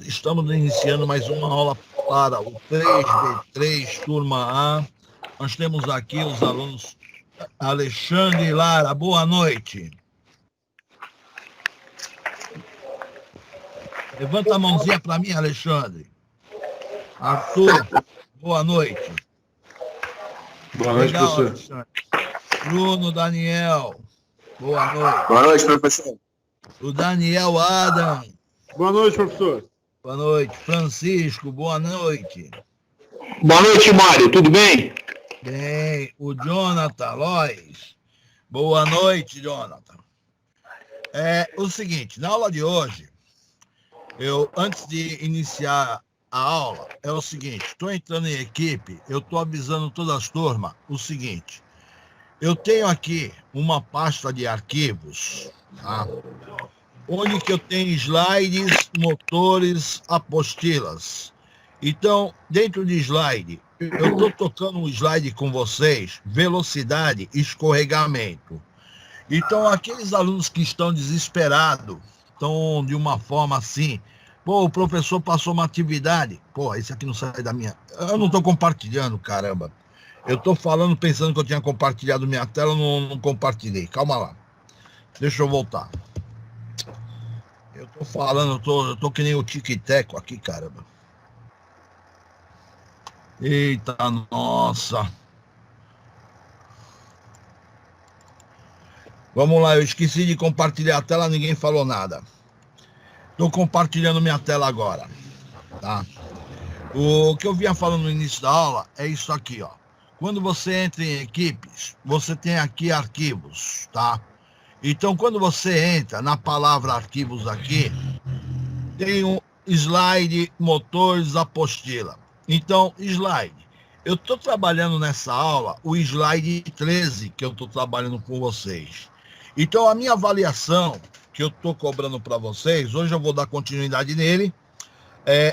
Estamos iniciando mais uma aula para o 3B3, turma A. Nós temos aqui os alunos Alexandre e Lara. Boa noite. Levanta a mãozinha para mim, Alexandre. Arthur, boa noite. Boa noite, Legal, professor. Alexandre. Bruno, Daniel, boa noite. Boa noite, professor. O Daniel Adam. Boa noite, professor. Boa noite. Francisco, boa noite. Boa noite, Mário. Tudo bem? Bem. O Jonathan Lois. Boa noite, Jonathan. É o seguinte, na aula de hoje, antes de iniciar a aula, é o seguinte, estou entrando em equipe, eu estou avisando todas as turmas o seguinte, eu tenho aqui uma pasta de arquivos, tá? Onde que eu tenho slides, motores, apostilas. Então, dentro de slide, eu estou tocando um slide com vocês, velocidade, escorregamento. Então, aqueles alunos que estão desesperados, estão de uma forma assim, pô, o professor passou uma atividade, pô, esse aqui não sai da minha... Eu não estou compartilhando, caramba. Eu estou falando, pensando que eu tinha compartilhado minha tela, não compartilhei. Calma lá. Deixa eu voltar. Eu tô falando, eu tô que nem o tic-teco aqui, caramba. Eita, nossa. Vamos lá, eu esqueci de compartilhar a tela, ninguém falou nada. Tô compartilhando minha tela agora, tá? O que eu vinha falando no início da aula é isso aqui, ó. Quando você entra em equipes, você tem aqui arquivos, tá? Então, quando você entra na palavra arquivos aqui, tem um slide, motores, apostila. Então, slide. Eu estou trabalhando nessa aula o slide 13 que eu estou trabalhando com vocês. Então, a minha avaliação que eu estou cobrando para vocês, hoje eu vou dar continuidade nele,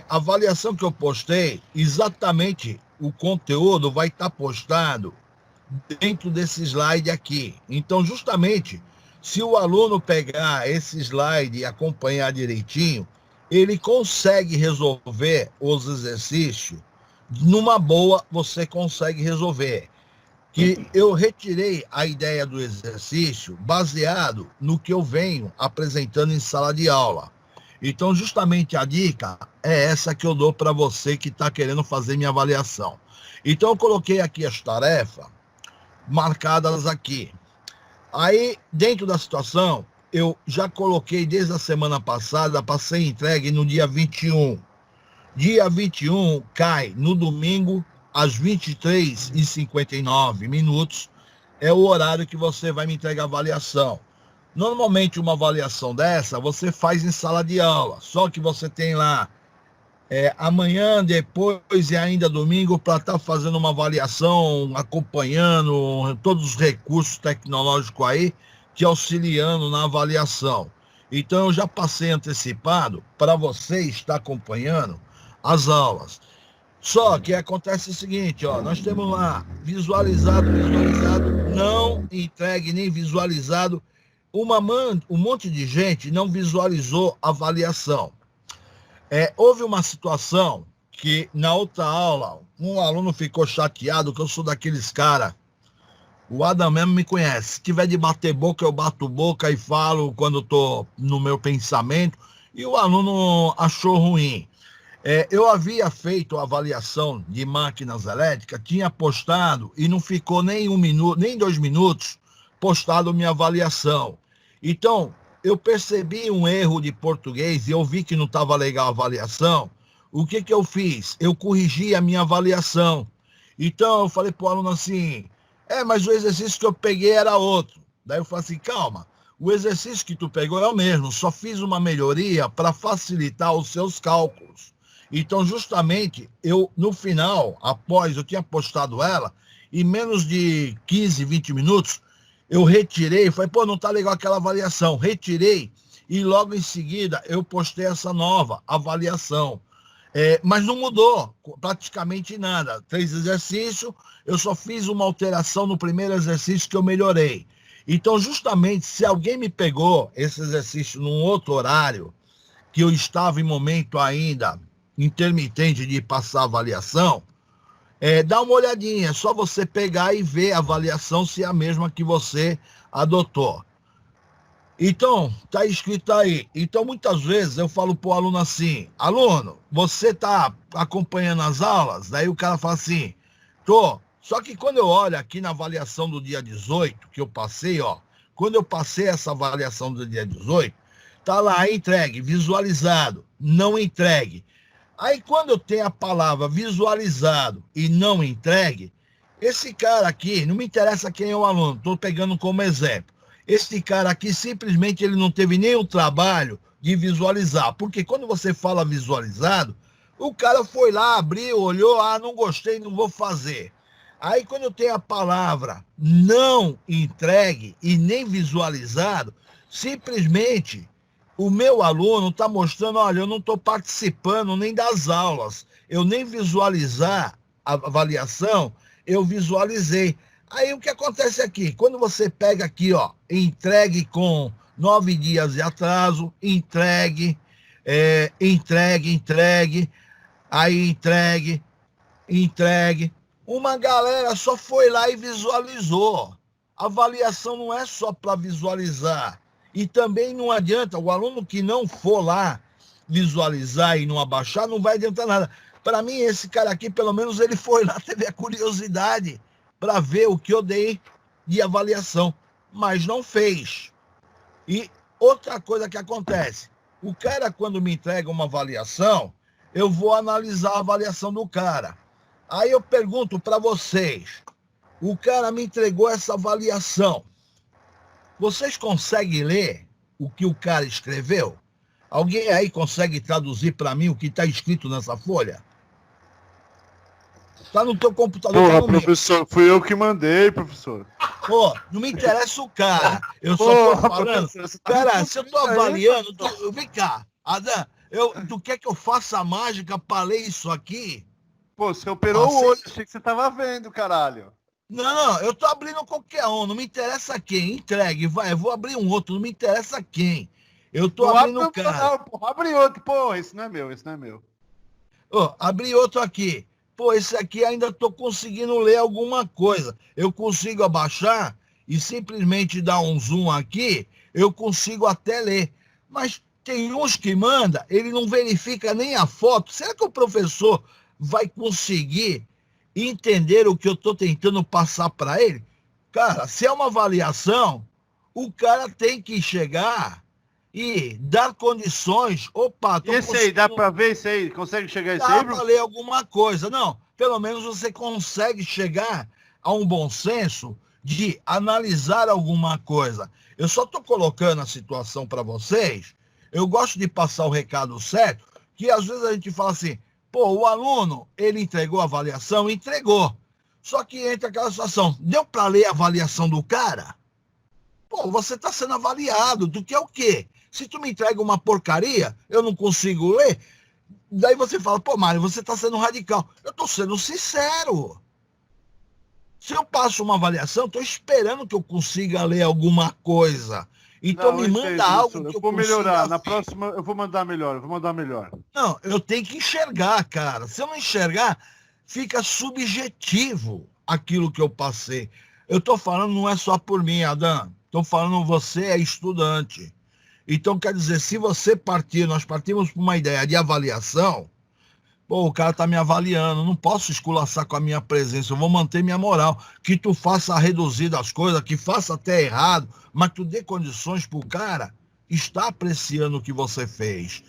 a avaliação que eu postei, exatamente o conteúdo vai estar postado dentro desse slide aqui. Então, justamente, se o aluno pegar esse slide e acompanhar direitinho, ele consegue resolver os exercícios. Numa boa, você consegue resolver. Que eu retirei a ideia do exercício baseado no que eu venho apresentando em sala de aula. Então, justamente a dica é essa que eu dou para você que está querendo fazer minha avaliação. Então, eu coloquei aqui as tarefas marcadas aqui. Aí, dentro da situação, eu já coloquei desde a semana passada para ser entregue no dia 21. Dia 21 cai no domingo, às 23h59, é o horário que você vai me entregar a avaliação. Normalmente, uma avaliação dessa, você faz em sala de aula, só que você tem lá amanhã, depois e ainda domingo para estar fazendo uma avaliação, acompanhando todos os recursos tecnológicos aí, te auxiliando na avaliação. Então, eu já passei antecipado para você estar acompanhando as aulas. Só que acontece o seguinte, ó, nós temos lá visualizado, não entregue nem visualizado. Um monte de gente não visualizou a avaliação. Houve uma situação que na outra aula, um aluno ficou chateado, que eu sou daqueles caras, o Adam mesmo me conhece, se tiver de bater boca, eu bato boca e falo quando estou no meu pensamento, e o aluno achou ruim. Eu havia feito a avaliação de máquinas elétricas, tinha postado, e não ficou nem 1 minuto, nem 2 minutos, postado minha avaliação. Então, eu percebi um erro de português e eu vi que não estava legal a avaliação. O que eu fiz? Eu corrigi a minha avaliação. Então, eu falei para o aluno assim, mas o exercício que eu peguei era outro. Daí eu falei assim, calma, o exercício que tu pegou é o mesmo, só fiz uma melhoria para facilitar os seus cálculos. Então, justamente, no final, após eu tinha postado ela, em menos de 15, 20 minutos, eu retirei, falei, pô, não tá legal aquela avaliação. Retirei e logo em seguida eu postei essa nova avaliação. Mas não mudou praticamente nada. 3 exercícios, eu só fiz uma alteração no primeiro exercício que eu melhorei. Então, justamente, se alguém me pegou esse exercício num outro horário, que eu estava em momento ainda intermitente de passar a avaliação, dá uma olhadinha, é só você pegar e ver a avaliação se é a mesma que você adotou. Então, está escrito aí. Então, muitas vezes eu falo para o aluno assim, aluno, você está acompanhando as aulas? Daí o cara fala assim, tô. Só que quando eu olho aqui na avaliação do dia 18, que eu passei, quando eu passei essa avaliação do dia 18, tá lá, entregue, visualizado, não entregue. Aí quando eu tenho a palavra visualizado e não entregue, esse cara aqui, não me interessa quem é o aluno, estou pegando como exemplo. Esse cara aqui simplesmente ele não teve nenhum trabalho de visualizar, porque quando você fala visualizado, o cara foi lá, abriu, olhou, não gostei, não vou fazer. Aí quando eu tenho a palavra não entregue e nem visualizado, simplesmente o meu aluno está mostrando, olha, eu não estou participando nem das aulas, eu nem visualizar a avaliação, eu visualizei. Aí o que acontece aqui? Quando você pega aqui, entregue com 9 dias de atraso, entregue, aí entregue. Uma galera só foi lá e visualizou. A avaliação não é só para visualizar. E também não adianta, o aluno que não for lá visualizar e não abaixar, não vai adiantar nada. Para mim, esse cara aqui, pelo menos ele foi lá, teve a curiosidade para ver o que eu dei de avaliação, mas não fez. E outra coisa que acontece, o cara quando me entrega uma avaliação, eu vou analisar a avaliação do cara. Aí eu pergunto para vocês, o cara me entregou essa avaliação, vocês conseguem ler o que o cara escreveu? Alguém aí consegue traduzir para mim o que está escrito nessa folha? Está no teu computador. Porra, professor, fui eu que mandei, professor. Pô, não me interessa o cara. Eu só tô falando. Cara, se eu tô avaliando, vem cá, Adam, tu quer que eu faça a mágica para ler isso aqui? Pô, você operou o olho, achei que você tava vendo, caralho. Não, eu tô abrindo qualquer um, não me interessa quem. Entregue, vai, eu vou abrir um outro, não me interessa quem. Eu tô abrindo o cara. Não, porra, abre outro, porra, esse não é meu. Abri outro aqui. Pô, esse aqui ainda tô conseguindo ler alguma coisa. Eu consigo abaixar e simplesmente dar um zoom aqui, eu consigo até ler. Mas tem uns que manda, ele não verifica nem a foto. Será que o professor vai conseguir entender o que eu estou tentando passar para ele? Cara, se é uma avaliação, o cara tem que chegar e dar condições. Opa, esse aí, dá para ver esse aí? Consegue chegar esse aí, Bruno? Dá para ler alguma coisa. Não, pelo menos você consegue chegar a um bom senso de analisar alguma coisa. Eu só estou colocando a situação para vocês. Eu gosto de passar o recado certo, que às vezes a gente fala assim, pô, o aluno, ele entregou a avaliação? Entregou. Só que entra aquela situação, deu para ler a avaliação do cara? Pô, você está sendo avaliado, tu quer o quê? Se tu me entrega uma porcaria, eu não consigo ler, daí você fala, pô, Mário, você está sendo radical. Eu estou sendo sincero. Se eu passo uma avaliação, estou esperando que eu consiga ler alguma coisa. Então me manda algo que eu vou melhorar. Na próxima eu vou mandar melhor, Não, eu tenho que enxergar, cara. Se eu não enxergar, fica subjetivo aquilo que eu passei. Eu estou falando, não é só por mim, Adam. Estou falando, você é estudante. Então, quer dizer, se você nós partimos por uma ideia de avaliação, pô, o cara está me avaliando, não posso esculachar com a minha presença, eu vou manter minha moral. Que tu faça reduzir das coisas, que faça até errado, mas tu dê condições pro cara estar apreciando o que você fez.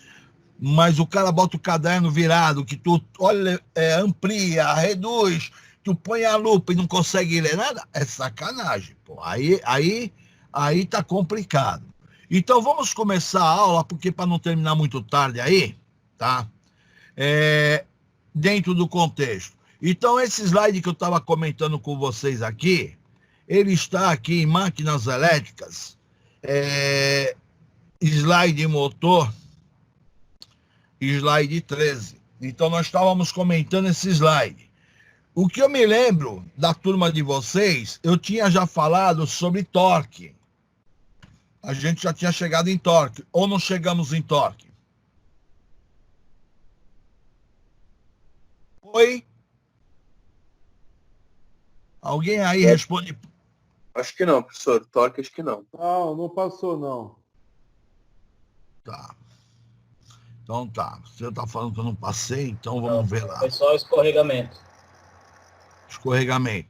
Mas o cara bota o caderno virado, que tu olha, amplia, reduz, tu põe a lupa e não consegue ler nada, é sacanagem, pô. Aí tá complicado. Então vamos começar a aula, porque para não terminar muito tarde aí, tá? Dentro do contexto. Então esse slide que eu estava comentando com vocês aqui, ele está aqui em máquinas elétricas, slide motor, slide 13. Então nós estávamos comentando esse slide. O que eu me lembro da turma de vocês, eu tinha já falado sobre torque. A gente já tinha chegado em torque, ou não chegamos em torque? Oi? Alguém aí responde? Acho que não, professor. Torque, acho que não. Não, não passou, não. Tá. Então tá. Você está falando que eu não passei, então vamos Não, ver lá. foi só escorregamento. Escorregamento.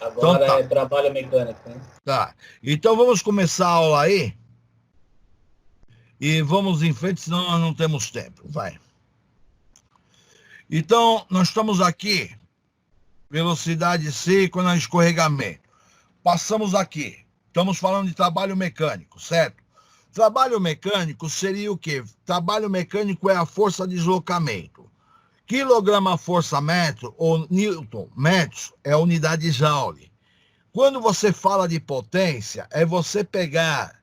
Agora Então tá. é trabalho mecânico, né? Tá. Então vamos começar a aula aí. E vamos em frente, senão nós não temos tempo. Vai. Então, nós estamos aqui. Velocidade C quando é escorregamento. Passamos aqui. Estamos falando de trabalho mecânico, certo? Trabalho mecânico seria o quê? Trabalho mecânico é a força de deslocamento. Quilograma força metro ou newton metros é a unidade joule. Quando você fala de potência, é você pegar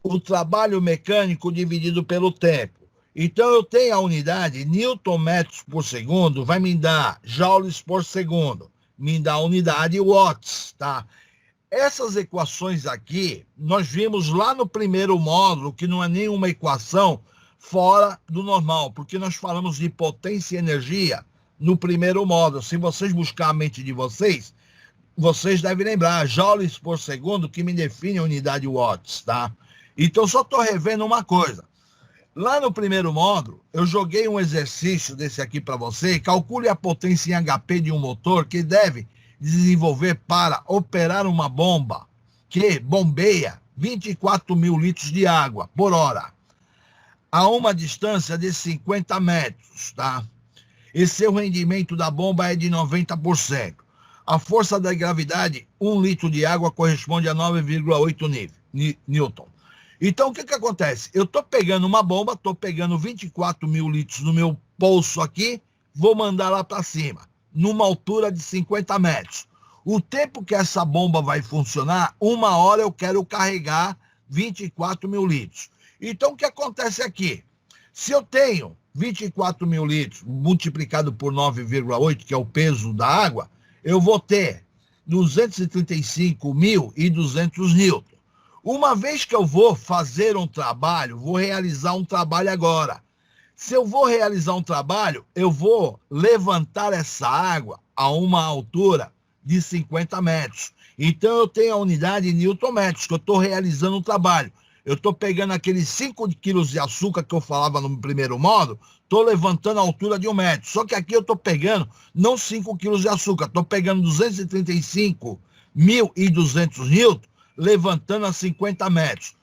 o trabalho mecânico dividido pelo tempo. Então, eu tenho a unidade newton metros por segundo, vai me dar joules por segundo. Me dá a unidade watts, tá? Essas equações aqui, nós vimos lá no primeiro módulo, que não é nenhuma equação fora do normal, porque nós falamos de potência e energia no primeiro módulo. Se vocês buscarem a mente de vocês, vocês devem lembrar, joules por segundo, que me define a unidade watts, tá? Então, só estou revendo uma coisa. Lá no primeiro módulo, eu joguei um exercício desse aqui para você. Calcule a potência em HP de um motor que deve desenvolver para operar uma bomba que bombeia 24 mil litros de água por hora a uma distância de 50 metros, tá? E seu rendimento da bomba é de 90%. A força da gravidade, 1 litro de água corresponde a 9,8 newton. Então, o que acontece? Eu estou pegando uma bomba, estou pegando 24 mil litros no meu bolso aqui, vou mandar lá para cima, numa altura de 50 metros. O tempo que essa bomba vai funcionar, 1 hora eu quero carregar 24 mil litros. Então, o que acontece aqui? Se eu tenho 24 mil litros multiplicado por 9,8, que é o peso da água, eu vou ter 235.200 newton. Uma vez que eu vou fazer um trabalho, vou realizar um trabalho agora. Se eu vou realizar um trabalho, eu vou levantar essa água a uma altura de 50 metros. Então, eu tenho a unidade newton metros, que eu estou realizando um trabalho. Eu estou pegando aqueles 5 quilos de açúcar que eu falava no primeiro módulo, estou levantando a altura de 1 metro. Só que aqui eu estou pegando não 5 quilos de açúcar, estou pegando 235.200 newton, levantando a 50 metros.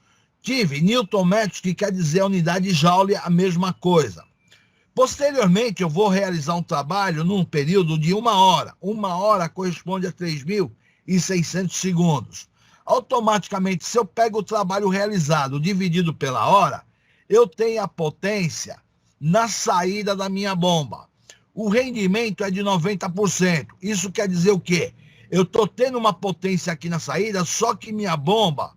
Tive newton metros, que quer dizer a unidade joule, a mesma coisa. Posteriormente, eu vou realizar um trabalho num período de 1 hora. 1 hora corresponde a 3.600 segundos. Automaticamente, se eu pego o trabalho realizado dividido pela hora, eu tenho a potência na saída da minha bomba. O rendimento é de 90%. Isso quer dizer o quê? Eu estou tendo uma potência aqui na saída, só que minha bomba,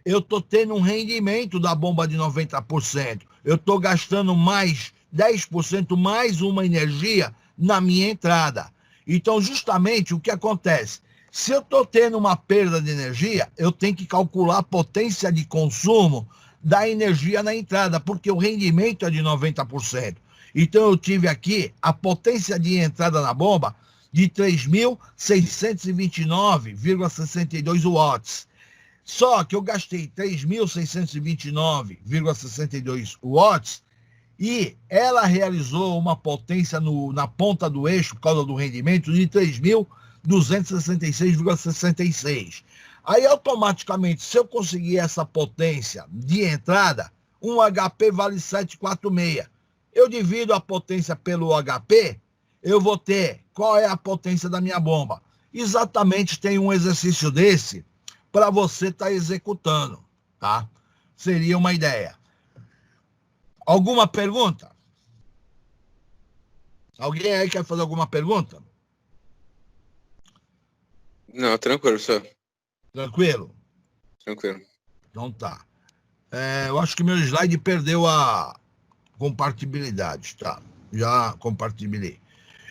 eu estou tendo um rendimento da bomba de 90%. Eu estou gastando mais 10% mais uma energia na minha entrada. Então, justamente, o que acontece? Se eu estou tendo uma perda de energia, eu tenho que calcular a potência de consumo da energia na entrada, porque o rendimento é de 90%. Então, eu tive aqui a potência de entrada na bomba de 3.629,62 watts. Só que eu gastei 3.629,62 watts e ela realizou uma potência na ponta do eixo, por causa do rendimento, de 3.266,66. Aí, automaticamente, se eu conseguir essa potência de entrada, um HP vale 746. Eu divido a potência pelo HP, eu vou ter qual é a potência da minha bomba. Exatamente, tem um exercício desse para você estar executando, tá? Seria uma ideia. Alguma pergunta? Alguém aí quer fazer alguma pergunta? Não, tranquilo, professor. Tranquilo? Tranquilo. Então tá. Eu acho que meu slide perdeu a compatibilidade, tá? Já compartilhei.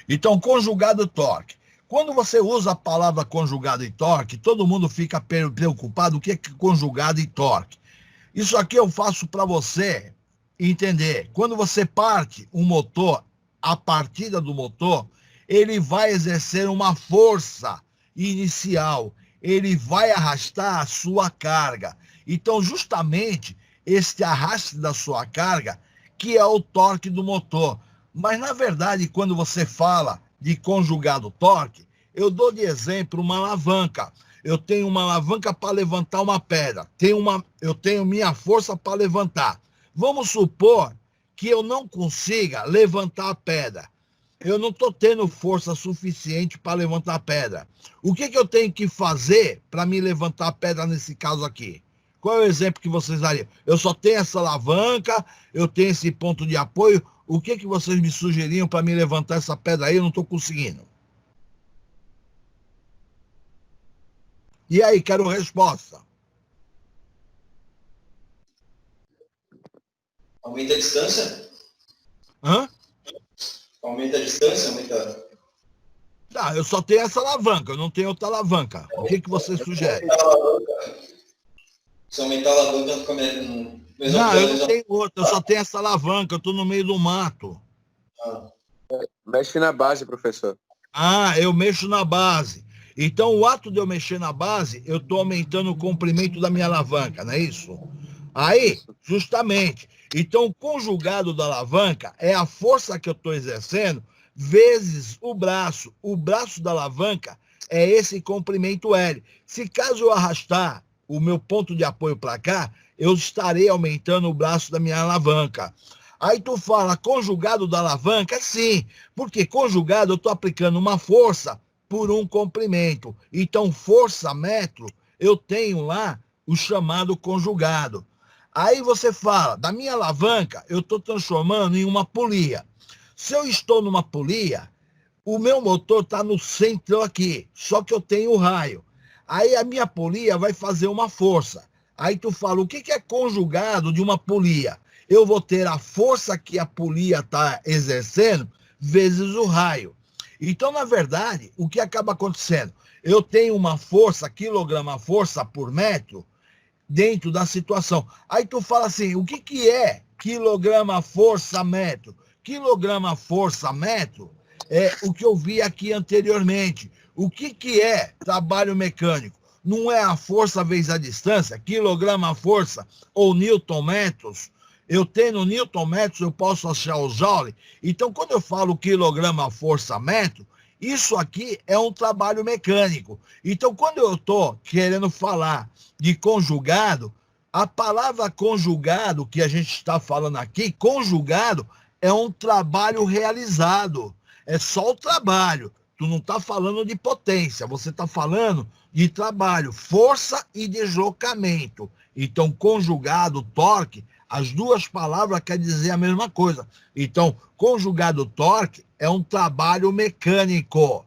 Então, conjugado e torque. Quando você usa a palavra conjugado e torque, todo mundo fica preocupado o que é conjugado e torque. Isso aqui eu faço para você entender. Quando você parte um motor a partida do motor, ele vai exercer uma força inicial, ele vai arrastar a sua carga. Então, justamente, este arraste da sua carga, que é o torque do motor. Mas, na verdade, quando você fala de conjugado torque, eu dou de exemplo uma alavanca. Eu tenho uma alavanca para levantar uma pedra. Eu tenho minha força para levantar. Vamos supor que eu não consiga levantar a pedra. Eu não estou tendo força suficiente para levantar a pedra. O que eu tenho que fazer para me levantar a pedra nesse caso aqui? Qual é o exemplo que vocês dariam? Eu só tenho essa alavanca, eu tenho esse ponto de apoio. O que vocês me sugeriam para me levantar essa pedra aí? Eu não estou conseguindo. E aí, quero resposta. Aumenta a distância? Hã? Aumenta a distância? Aumenta... Tá, eu só tenho essa alavanca, eu não tenho outra alavanca. O que você sugere? Se aumentar a alavanca, fica mesmo... Não, eu não tenho outra, eu só tenho essa alavanca, eu estou no meio do mato. Mexe na base, professor. Ah, eu mexo na base. Então, o ato de eu mexer na base, eu estou aumentando o comprimento da minha alavanca, não é isso? Aí, justamente. Então, o conjugado da alavanca é a força que eu estou exercendo vezes o braço. O braço da alavanca é esse comprimento L. Se caso eu arrastar o meu ponto de apoio para cá, eu estarei aumentando o braço da minha alavanca. Aí tu fala, conjugado da alavanca? Sim, porque conjugado eu estou aplicando uma força por um comprimento. Então, força metro, eu tenho lá o chamado conjugado. Aí você fala, da minha alavanca, eu estou transformando em uma polia. Se eu estou numa polia, o meu motor está no centro aqui, só que eu tenho o raio. Aí a minha polia vai fazer uma força. Aí tu fala, o que é conjugado de uma polia? Eu vou ter a força que a polia está exercendo vezes o raio. Então, na verdade, o que acaba acontecendo? Eu tenho uma força, quilograma-força por metro, dentro da situação. Aí tu fala assim, o que é quilograma-força-metro? Quilograma-força-metro é o que eu vi aqui anteriormente. O que é trabalho mecânico? Não é a força vezes a distância, quilograma-força ou newton-metros. Eu tenho newton-metros, eu posso achar o joule. Então, quando eu falo quilograma-força-metro, isso aqui é um trabalho mecânico. Então, quando eu estou querendo falar de conjugado, a palavra conjugado que a gente está falando aqui, conjugado, é um trabalho realizado. É só o trabalho. Tu não está falando de potência, você está falando de trabalho, força e deslocamento. Então, conjugado, torque, as duas palavras querem dizer a mesma coisa. Então, conjugado torque é um trabalho mecânico.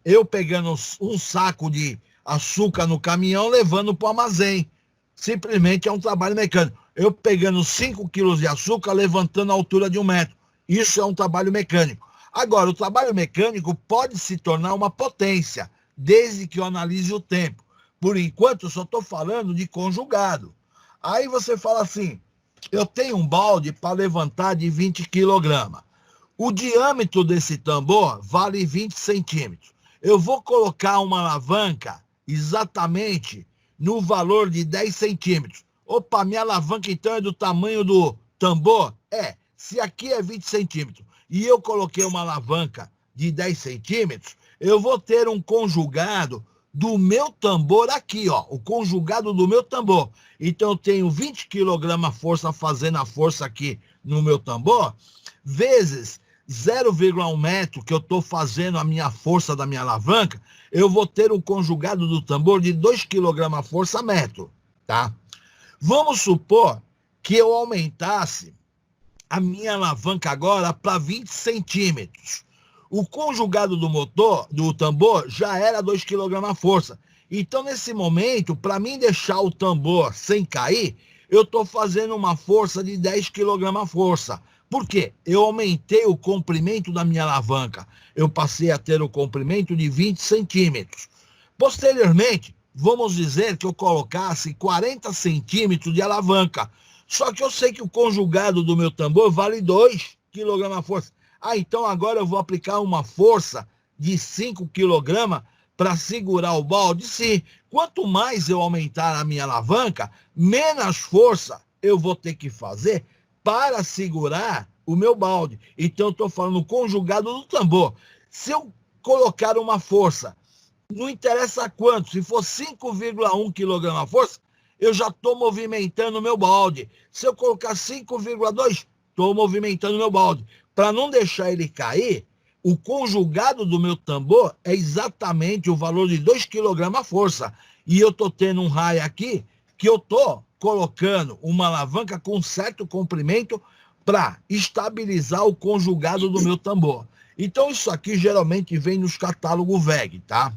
Eu pegando um saco de açúcar no caminhão, levando para o armazém. Simplesmente é um trabalho mecânico. Eu pegando 5 quilos de açúcar, levantando a altura de 1 metro. Isso é um trabalho mecânico. Agora, o trabalho mecânico pode se tornar uma potência, desde que eu analise o tempo. Por enquanto, eu só estou falando de conjugado. Aí você fala assim, eu tenho um balde para levantar de 20 quilogramas. O diâmetro desse tambor vale 20 centímetros. Eu vou colocar uma alavanca exatamente no valor de 10 centímetros. Opa, minha alavanca então é do tamanho do tambor? Se aqui é 20 centímetros e eu coloquei uma alavanca de 10 centímetros, eu vou ter um conjugado do meu tambor aqui, ó, o conjugado do meu tambor. Então, eu tenho 20 kg força fazendo a força aqui no meu tambor, vezes 0,1 metro que eu estou fazendo a minha força da minha alavanca, eu vou ter um conjugado do tambor de 2 kg força metro, tá? Vamos supor que eu aumentasse a minha alavanca agora para 20 centímetros. O conjugado do motor, do tambor, já era 2 kg força. Então, nesse momento, para mim deixar o tambor sem cair, eu estou fazendo uma força de 10 kg força. Por quê? Eu aumentei o comprimento da minha alavanca. Eu passei a ter o comprimento de 20 centímetros. Posteriormente, vamos dizer que eu colocasse 40 centímetros de alavanca. Só que eu sei que o conjugado do meu tambor vale 2 kg força. Ah, então agora eu vou aplicar uma força de 5 kg para segurar o balde? Sim. Quanto mais eu aumentar a minha alavanca, menos força eu vou ter que fazer para segurar o meu balde. Então, eu estou falando conjugado do tambor. Se eu colocar uma força, não interessa quanto, se for 5,1 kg a força, eu já estou movimentando o meu balde. Se eu colocar 5,2, estou movimentando o meu balde. Para não deixar ele cair, o conjugado do meu tambor é exatamente o valor de 2 kg a força. E eu estou tendo um raio aqui que eu estou colocando uma alavanca com certo comprimento para estabilizar o conjugado do meu tambor. Então, isso aqui geralmente vem nos catálogos VEG, tá?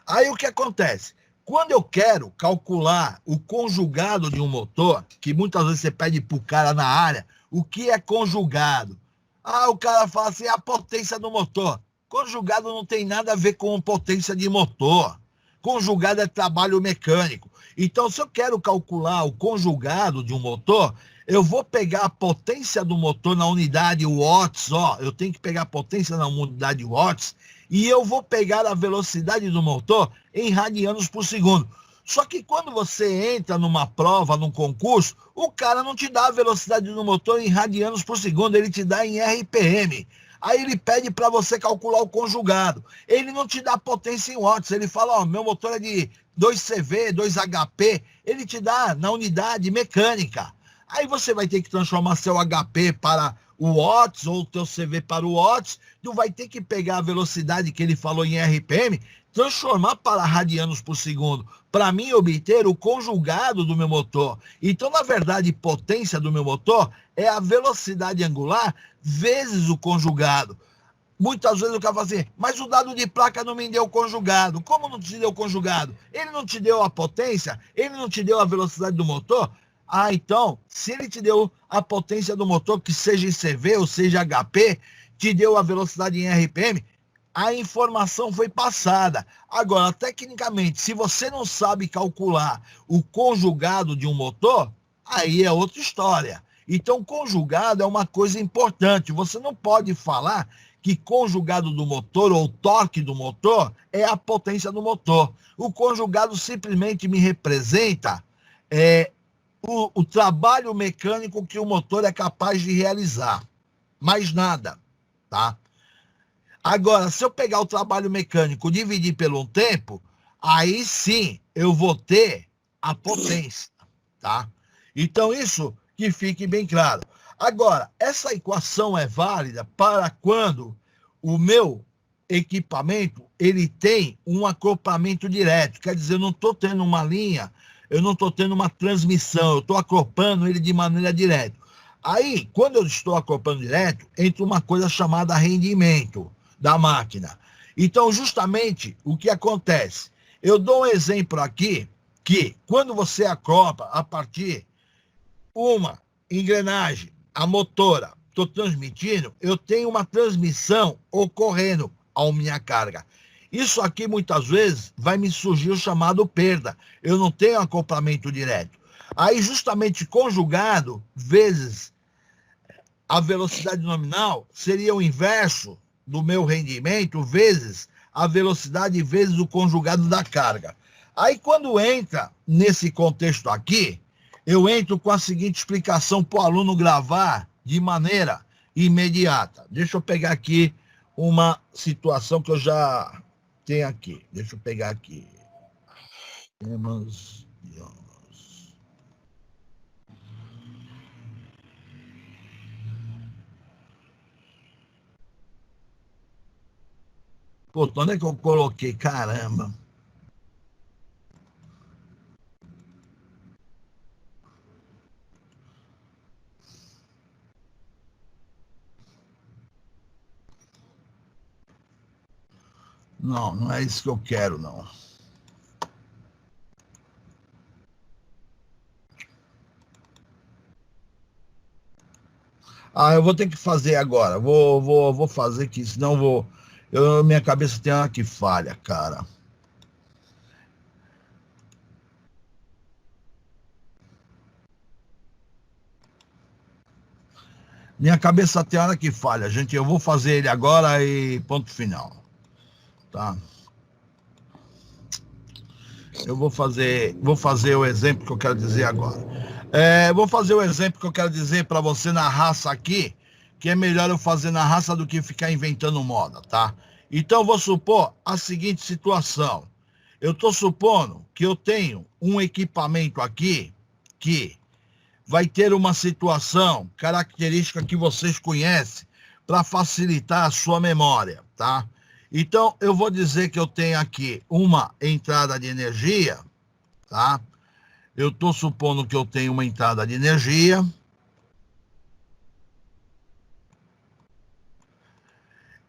Aí o que acontece? Quando eu quero calcular o conjugado de um motor, que muitas vezes você pede para o cara na área, o que é conjugado? Ah, o cara fala assim, é a potência do motor. Conjugado não tem nada a ver com potência de motor. Conjugado é trabalho mecânico. Então, se eu quero calcular o conjugado de um motor, eu vou pegar a potência do motor na unidade watts, ó, eu tenho que pegar a potência na unidade watts, e eu vou pegar a velocidade do motor em radianos por segundo. Só que quando você entra numa prova, num concurso, o cara não te dá a velocidade do motor em radianos por segundo, ele te dá em RPM. Aí ele pede para você calcular o conjugado. Ele não te dá potência em watts, ele fala, ó, meu motor é de 2CV, 2HP, ele te dá na unidade mecânica. Aí você vai ter que transformar seu HP para o watts ou o teu CV para o watts, tu vai ter que pegar a velocidade que ele falou em RPM, transformar para radianos por segundo, para mim obter o conjugado do meu motor. Então, na verdade, potência do meu motor é a velocidade angular vezes o conjugado. Muitas vezes o cara fala assim, mas o dado de placa não me deu conjugado. Como não te deu conjugado? Ele não te deu a potência? Ele não te deu a velocidade do motor? Ah, então, se ele te deu a potência do motor, que seja em CV ou seja HP, te deu a velocidade em RPM, a informação foi passada. Agora, tecnicamente, se você não sabe calcular o conjugado de um motor, aí é outra história. Então, conjugado é uma coisa importante. Você não pode falar que conjugado do motor ou torque do motor é a potência do motor. O conjugado simplesmente me representa o trabalho mecânico que o motor é capaz de realizar. Mais nada, tá? Agora, se eu pegar o trabalho mecânico e dividir pelo tempo, aí sim eu vou ter a potência, tá? Então, isso que fique bem claro. Agora, essa equação é válida para quando o meu equipamento ele tem um acoplamento direto. Quer dizer, eu não estou tendo uma linha, eu não estou tendo uma transmissão, eu estou acoplando ele de maneira direta. Aí, quando eu estou acoplando direto, entra uma coisa chamada rendimento da máquina. Então, justamente, o que acontece? Eu dou um exemplo aqui, que quando você acopla a partir uma engrenagem, a motora, estou transmitindo, eu tenho uma transmissão ocorrendo à minha carga. Isso aqui, muitas vezes, vai me surgir o chamado perda. Eu não tenho acoplamento direto. Aí, justamente, conjugado, vezes a velocidade nominal, seria o inverso do meu rendimento vezes a velocidade vezes o conjugado da carga. Aí, quando entra nesse contexto aqui, eu entro com a seguinte explicação para o aluno gravar de maneira imediata. Deixa eu pegar aqui uma situação que eu já tenho aqui. Deixa eu pegar aqui. Temas de aulas. Pô, onde é que eu coloquei? Caramba. Não, não é isso que eu quero, não. Ah, eu vou ter que fazer agora. Vou fazer aqui, senão minha cabeça tem uma que falha, cara. Minha cabeça tem hora que falha, gente. Eu vou fazer ele agora e ponto final. Tá? Eu vou fazer o exemplo que eu quero dizer agora. Vou fazer o exemplo que eu quero dizer para você na raça aqui, que é melhor eu fazer na raça do que ficar inventando moda, tá? Então, eu vou supor a seguinte situação. Eu estou supondo que eu tenho um equipamento aqui que vai ter uma situação característica que vocês conhecem para facilitar a sua memória, tá? Então, eu vou dizer que eu tenho aqui uma entrada de energia, tá? Eu estou supondo que eu tenho uma entrada de energia.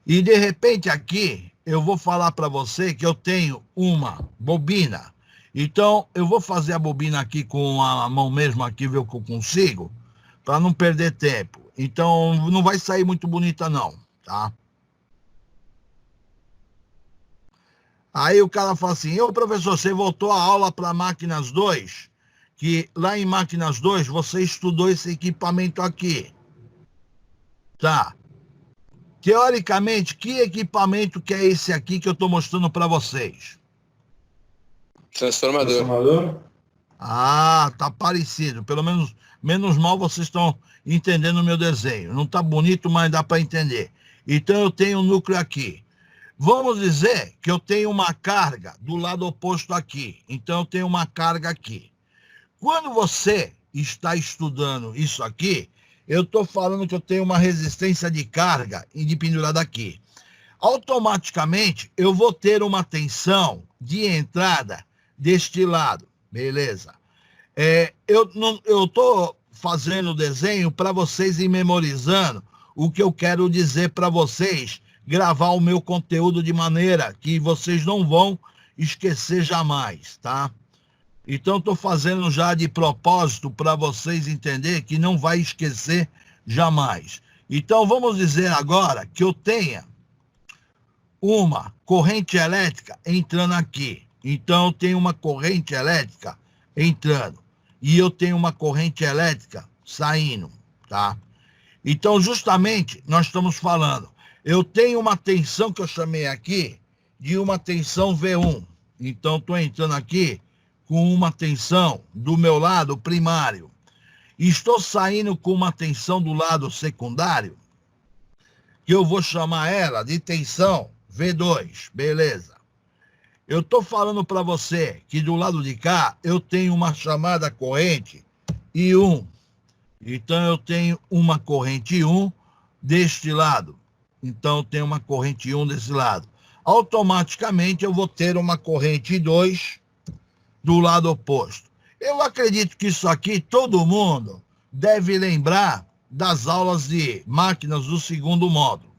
E, de repente, aqui, eu vou falar para você que eu tenho uma bobina. Então, eu vou fazer a bobina aqui com a mão mesmo, aqui, ver o que eu consigo, para não perder tempo. Então, não vai sair muito bonita, não, tá? Aí o cara fala assim, professor, você voltou a aula para Máquinas 2, que lá em Máquinas 2 você estudou esse equipamento aqui. Tá. Teoricamente, que equipamento que é esse aqui que eu estou mostrando para vocês? Transformador. Ah, tá parecido. Pelo menos mal vocês estão entendendo o meu desenho. Não tá bonito, mas dá para entender. Então eu tenho um núcleo aqui. Vamos dizer que eu tenho uma carga do lado oposto aqui. Então, eu tenho uma carga aqui. Quando você está estudando isso aqui, eu estou falando que eu tenho uma resistência de carga de pendurada aqui. Automaticamente, eu vou ter uma tensão de entrada deste lado. Beleza? Eu estou fazendo o desenho para vocês ir memorizando o que eu quero dizer para vocês, gravar o meu conteúdo de maneira que vocês não vão esquecer jamais, tá? Então, estou fazendo já de propósito para vocês entenderem que não vai esquecer jamais. Então, vamos dizer agora que eu tenha uma corrente elétrica entrando aqui. Então, eu tenho uma corrente elétrica entrando e eu tenho uma corrente elétrica saindo, tá? Então, justamente, nós estamos falando, eu tenho uma tensão que eu chamei aqui de uma tensão V1. Então, estou entrando aqui com uma tensão do meu lado primário. Estou saindo com uma tensão do lado secundário, que eu vou chamar ela de tensão V2. Beleza. Eu estou falando para você que do lado de cá eu tenho uma chamada corrente I1. Então, eu tenho uma corrente I1 deste lado. Então, eu tenho uma corrente I1 desse lado. Automaticamente, eu vou ter uma corrente I2 do lado oposto. Eu acredito que isso aqui todo mundo deve lembrar das aulas de máquinas do segundo módulo.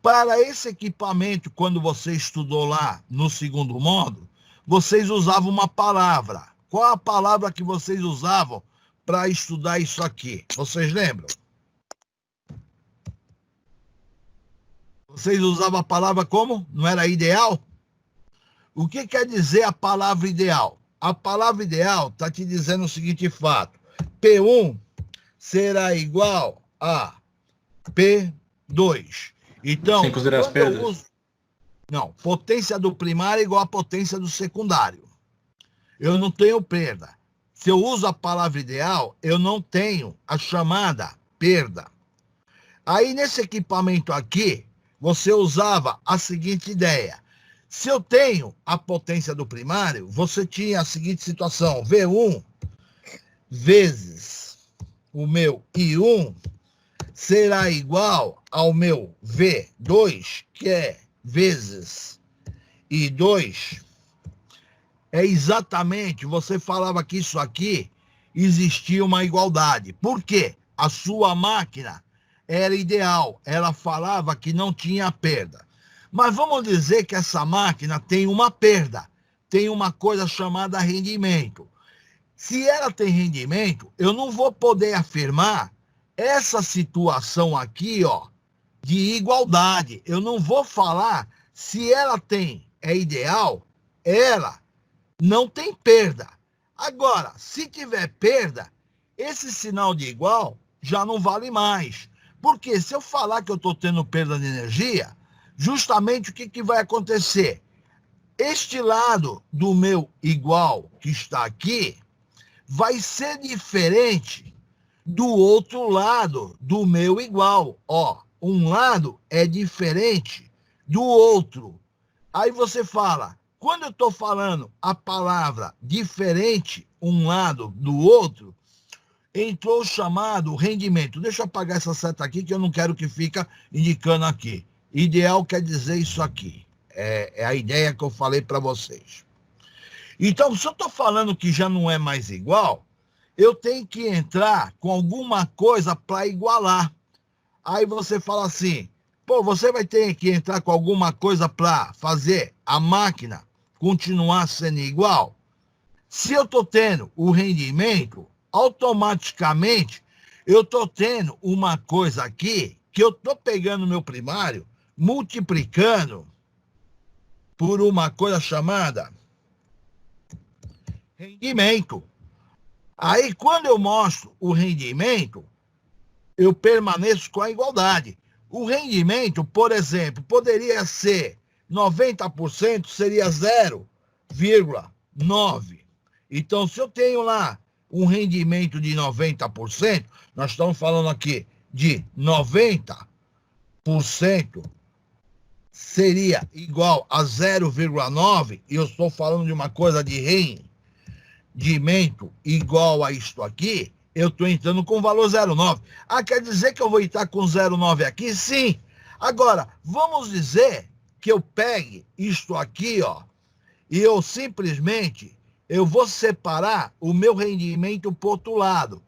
Para esse equipamento, quando você estudou lá no segundo módulo, vocês usavam uma palavra. Qual a palavra que vocês usavam para estudar isso aqui? Vocês lembram? Vocês usavam a palavra como? Não era ideal? O que quer dizer a palavra ideal? A palavra ideal está te dizendo o seguinte fato. P1 será igual a P2. Então, sem considerar as perdas. Não, potência do primário é igual a potência do secundário. Eu não tenho perda. Se eu uso a palavra ideal, eu não tenho a chamada perda. Aí, nesse equipamento aqui, você usava a seguinte ideia. Se eu tenho a potência do primário, você tinha a seguinte situação. V1 vezes o meu I1 será igual ao meu V2, que é vezes I2. É exatamente, você falava que isso aqui existia uma igualdade. Por quê? A sua máquina era ideal. Ela falava que não tinha perda. Mas vamos dizer que essa máquina tem uma perda. Tem uma coisa chamada rendimento. Se ela tem rendimento, eu não vou poder afirmar essa situação aqui, ó, de igualdade. Eu não vou falar se ela é ideal, ela não tem perda. Agora, se tiver perda, esse sinal de igual já não vale mais. Porque se eu falar que eu estou tendo perda de energia, justamente o que vai acontecer? Este lado do meu igual que está aqui vai ser diferente do outro lado do meu igual. Ó, um lado é diferente do outro. Aí você fala, quando eu estou falando a palavra diferente, um lado do outro, entrou o chamado rendimento. Deixa eu apagar essa seta aqui, que eu não quero que fique indicando aqui. Ideal quer dizer isso aqui. É a ideia que eu falei para vocês. Então, se eu estou falando que já não é mais igual, eu tenho que entrar com alguma coisa para igualar. Aí você fala assim, pô, você vai ter que entrar com alguma coisa para fazer a máquina continuar sendo igual? Se eu estou tendo o rendimento, automaticamente eu estou tendo uma coisa aqui que eu estou pegando meu primário, multiplicando por uma coisa chamada rendimento. Aí, quando eu mostro o rendimento, eu permaneço com a igualdade. O rendimento, por exemplo, poderia ser 90%, seria 0,9. Então, se eu tenho lá um rendimento de 90%, nós estamos falando aqui de 90%, seria igual a 0,9, e eu estou falando de uma coisa de rendimento igual a isto aqui, eu estou entrando com o valor 0,9. Ah, quer dizer que eu vou entrar com 0,9 aqui? Sim. Agora, vamos dizer que eu pegue isto aqui, ó, e eu simplesmente, eu vou separar o meu rendimento para o outro lado.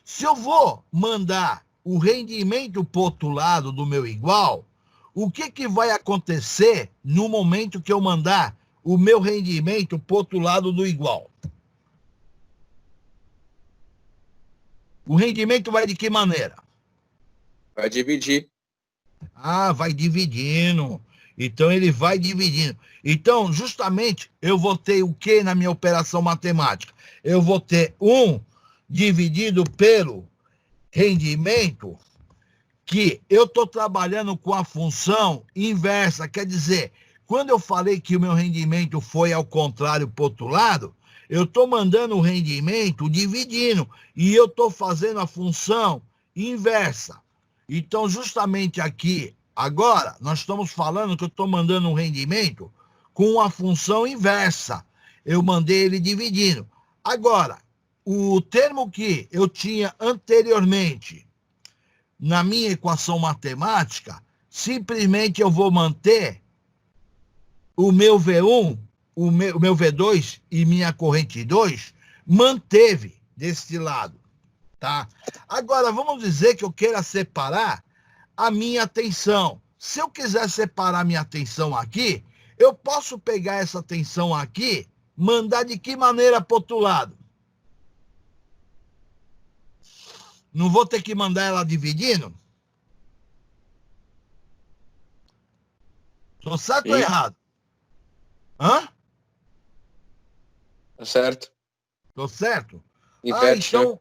Se eu vou mandar o rendimento para o outro lado do meu igual, o que vai acontecer no momento que eu mandar o meu rendimento para o outro lado do igual? O rendimento vai de que maneira? Vai dividir. Ah, vai dividindo. Então, ele vai dividindo. Então, justamente, eu vou ter o que na minha operação matemática? Eu vou ter 1 dividido pelo rendimento, que eu estou trabalhando com a função inversa. Quer dizer, quando eu falei que o meu rendimento foi ao contrário para o outro lado, eu estou mandando o rendimento dividindo, e eu estou fazendo a função inversa. Então, justamente aqui, agora, nós estamos falando que eu estou mandando um rendimento com a função inversa. Eu mandei ele dividindo. Agora, o termo que eu tinha anteriormente na minha equação matemática, simplesmente eu vou manter o meu V1, o meu V2 e minha corrente 2, manteve deste lado, tá? Agora, vamos dizer que eu queira separar a minha tensão. Se eu quiser separar a minha tensão aqui, eu posso pegar essa tensão aqui, mandar de que maneira para o outro lado? Não vou ter que mandar ela dividindo? Tô certo ou errado? Hã? Tá certo. Tô certo? Inverte, então, né?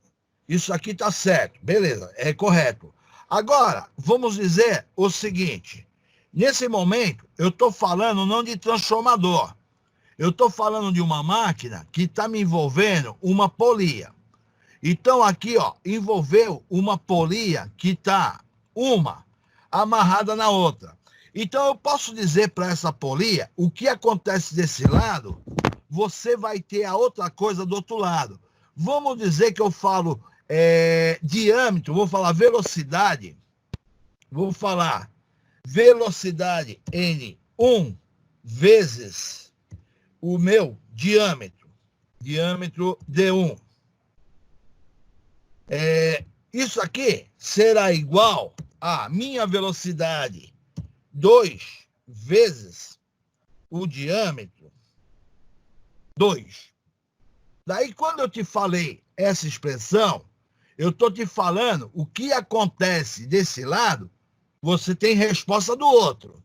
isso aqui tá certo. Beleza, é correto. Agora, vamos dizer o seguinte. Nesse momento, eu estou falando não de transformador. Eu estou falando de uma máquina que está me envolvendo uma polia. Então, aqui, ó, envolveu uma polia que está uma amarrada na outra. Então, eu posso dizer para essa polia, o que acontece desse lado, você vai ter a outra coisa do outro lado. Vamos dizer que eu falo diâmetro, vou falar velocidade, vou falar velocidade N1 vezes o meu diâmetro D1. Isso aqui será igual a minha velocidade 2 vezes o diâmetro 2. Daí, quando eu te falei essa expressão, eu estou te falando o que acontece desse lado, você tem resposta do outro.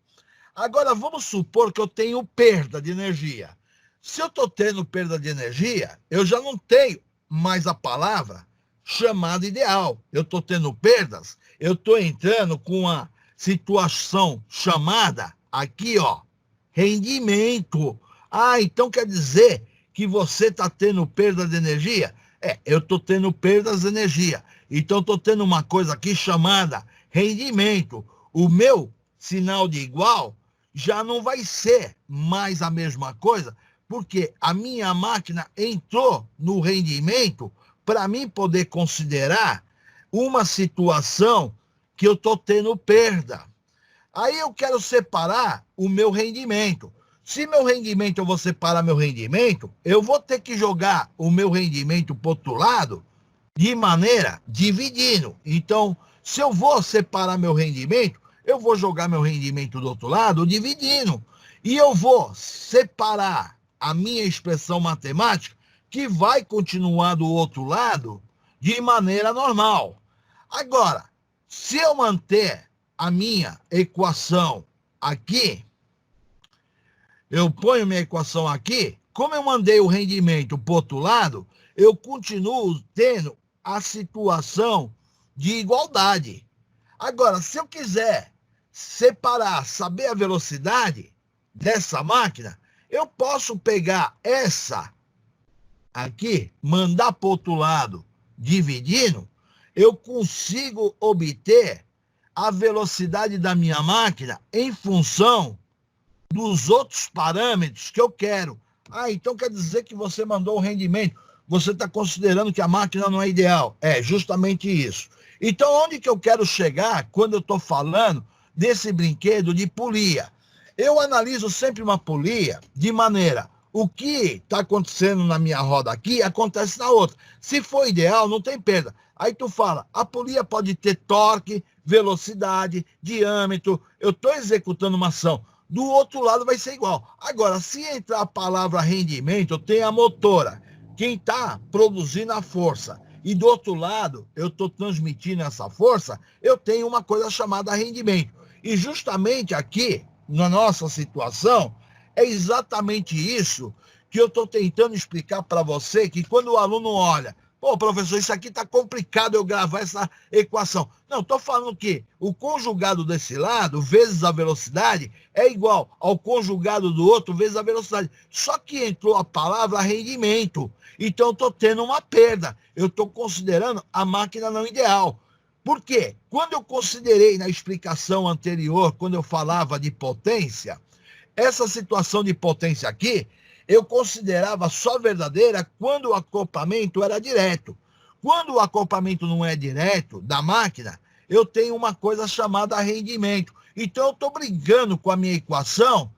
Agora, vamos supor que eu tenho perda de energia. Se eu estou tendo perda de energia, eu já não tenho mais a palavra chamada ideal. Eu estou tendo perdas, eu estou entrando com uma situação chamada aqui, ó, rendimento. Ah, então quer dizer que você está tendo perda de energia? Eu estou tendo perdas de energia. Então estou tendo uma coisa aqui chamada rendimento. O meu sinal de igual já não vai ser mais a mesma coisa, porque a minha máquina entrou no rendimento para mim poder considerar uma situação que eu estou tendo perda. Aí eu quero separar o meu rendimento. Se meu rendimento, eu vou separar meu rendimento, eu vou ter que jogar o meu rendimento para o outro lado de maneira dividindo. Então, se eu vou separar meu rendimento, eu vou jogar meu rendimento do outro lado dividindo. E eu vou separar a minha expressão matemática, que vai continuar do outro lado de maneira normal. Agora, se eu manter a minha equação aqui, eu ponho minha equação aqui, como eu mandei o rendimento para o outro lado, eu continuo tendo a situação de igualdade. Agora, se eu quiser separar, saber a velocidade dessa máquina, eu posso pegar essa aqui, mandar para o outro lado, dividindo, eu consigo obter a velocidade da minha máquina em função dos outros parâmetros que eu quero. Ah, então quer dizer que você mandou o rendimento, você está considerando que a máquina não é ideal. É justamente isso. Então, onde que eu quero chegar quando eu estou falando desse brinquedo de polia? Eu analiso sempre uma polia de maneira, o que está acontecendo na minha roda aqui, acontece na outra. Se for ideal, não tem perda. Aí tu fala, a polia pode ter torque, velocidade, diâmetro, eu estou executando uma ação. Do outro lado vai ser igual. Agora, se entrar a palavra rendimento, eu tenho a motora, quem está produzindo a força. E do outro lado, eu estou transmitindo essa força, eu tenho uma coisa chamada rendimento. E justamente aqui, na nossa situação, é exatamente isso que eu estou tentando explicar para você, que quando o aluno olha, pô, professor, isso aqui está complicado eu gravar essa equação. Não, estou falando que o conjugado desse lado, vezes a velocidade, é igual ao conjugado do outro, vezes a velocidade. Só que entrou a palavra rendimento. Então, eu estou tendo uma perda. Eu estou considerando a máquina não ideal. Por quê? Quando eu considerei na explicação anterior, quando eu falava de potência, essa situação de potência aqui, eu considerava só verdadeira quando o acoplamento era direto. Quando o acoplamento não é direto da máquina, eu tenho uma coisa chamada rendimento. Então, eu estou brigando com a minha equação,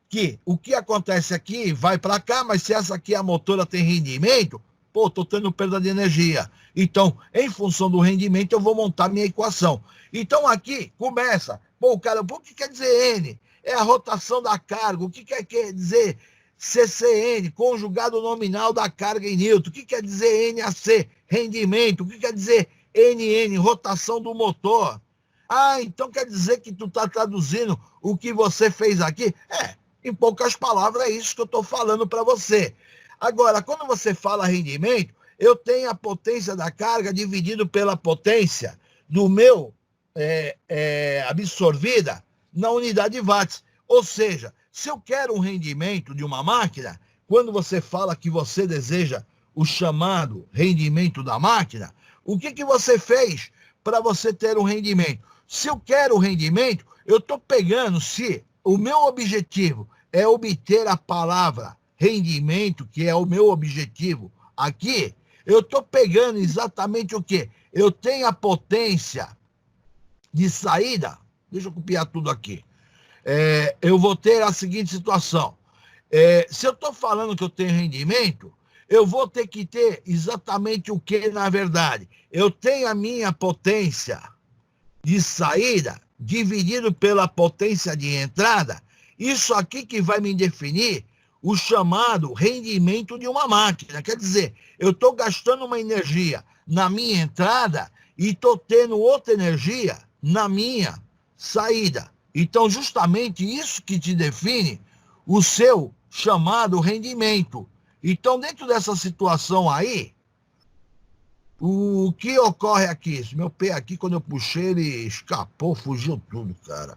que o que acontece aqui vai para cá, mas se essa aqui a motora tem rendimento, pô, estou tendo perda de energia. Então, em função do rendimento, eu vou montar minha equação. Então, aqui começa, pô, cara, o que quer dizer N? É a rotação da carga. O que quer dizer CCN, conjugado nominal da carga em Newton? O que quer dizer NAC? Rendimento. O que quer dizer NN? Rotação do motor. Ah, então quer dizer que tu está traduzindo o que você fez aqui? Em poucas palavras, é isso que eu estou falando para você. Agora, quando você fala rendimento, eu tenho a potência da carga dividido pela potência do meu absorvida na unidade de watts. Ou seja, se eu quero um rendimento de uma máquina, quando você fala que você deseja o chamado rendimento da máquina, o que você fez para você ter um rendimento? Se eu quero o rendimento, eu estou pegando, se o meu objetivo é obter a palavra rendimento, que é o meu objetivo aqui, eu estou pegando exatamente o quê? Eu tenho a potência de saída, deixa eu copiar tudo aqui, eu vou ter a seguinte situação, se eu estou falando que eu tenho rendimento, eu vou ter que ter exatamente o que na verdade? Eu tenho a minha potência de saída dividido pela potência de entrada, isso aqui que vai me definir o chamado rendimento de uma máquina. Quer dizer, eu estou gastando uma energia na minha entrada e estou tendo outra energia na minha saída. Então, justamente isso que te define o seu chamado rendimento. Então, dentro dessa situação aí, O que ocorre aqui? Esse meu pé aqui, quando eu puxei, ele escapou, fugiu tudo, cara.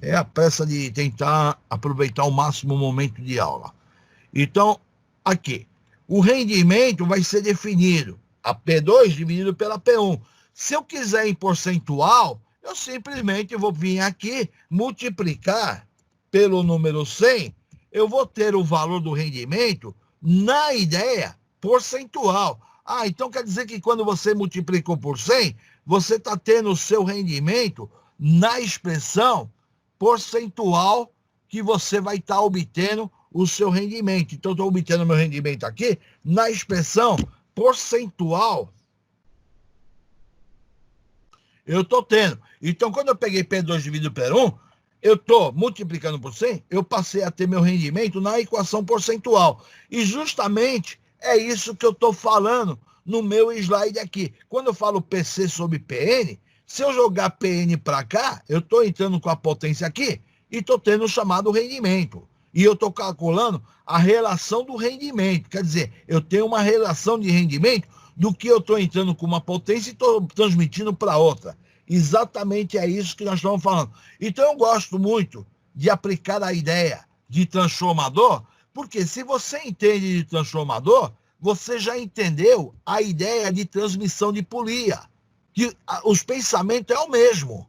É a pressa de tentar aproveitar ao máximo o momento de aula. Então, aqui, o rendimento vai ser definido, a P2 dividido pela P1. Se eu quiser em percentual, eu simplesmente vou vir aqui, multiplicar pelo número 100, eu vou ter o valor do rendimento na ideia percentual. Ah, então quer dizer que quando você multiplicou por 100, você está tendo o seu rendimento na expressão percentual que você vai estar obtendo o seu rendimento. Então, estou obtendo meu rendimento aqui na expressão percentual. Eu estou tendo. Então, quando eu peguei P2 dividido por 1, eu estou multiplicando por 100, eu passei a ter meu rendimento na equação percentual. E justamente é isso que eu estou falando no meu slide aqui. Quando eu falo PC sobre PN, se eu jogar PN para cá, eu estou entrando com a potência aqui e estou tendo o chamado rendimento. E eu estou calculando a relação do rendimento. Quer dizer, eu tenho uma relação de rendimento do que eu estou entrando com uma potência e estou transmitindo para outra. Exatamente é isso que nós estamos falando. Então eu gosto muito de aplicar a ideia de transformador, porque se você entende de transformador, você já entendeu a ideia de transmissão de polia. Que os pensamentos é o mesmo.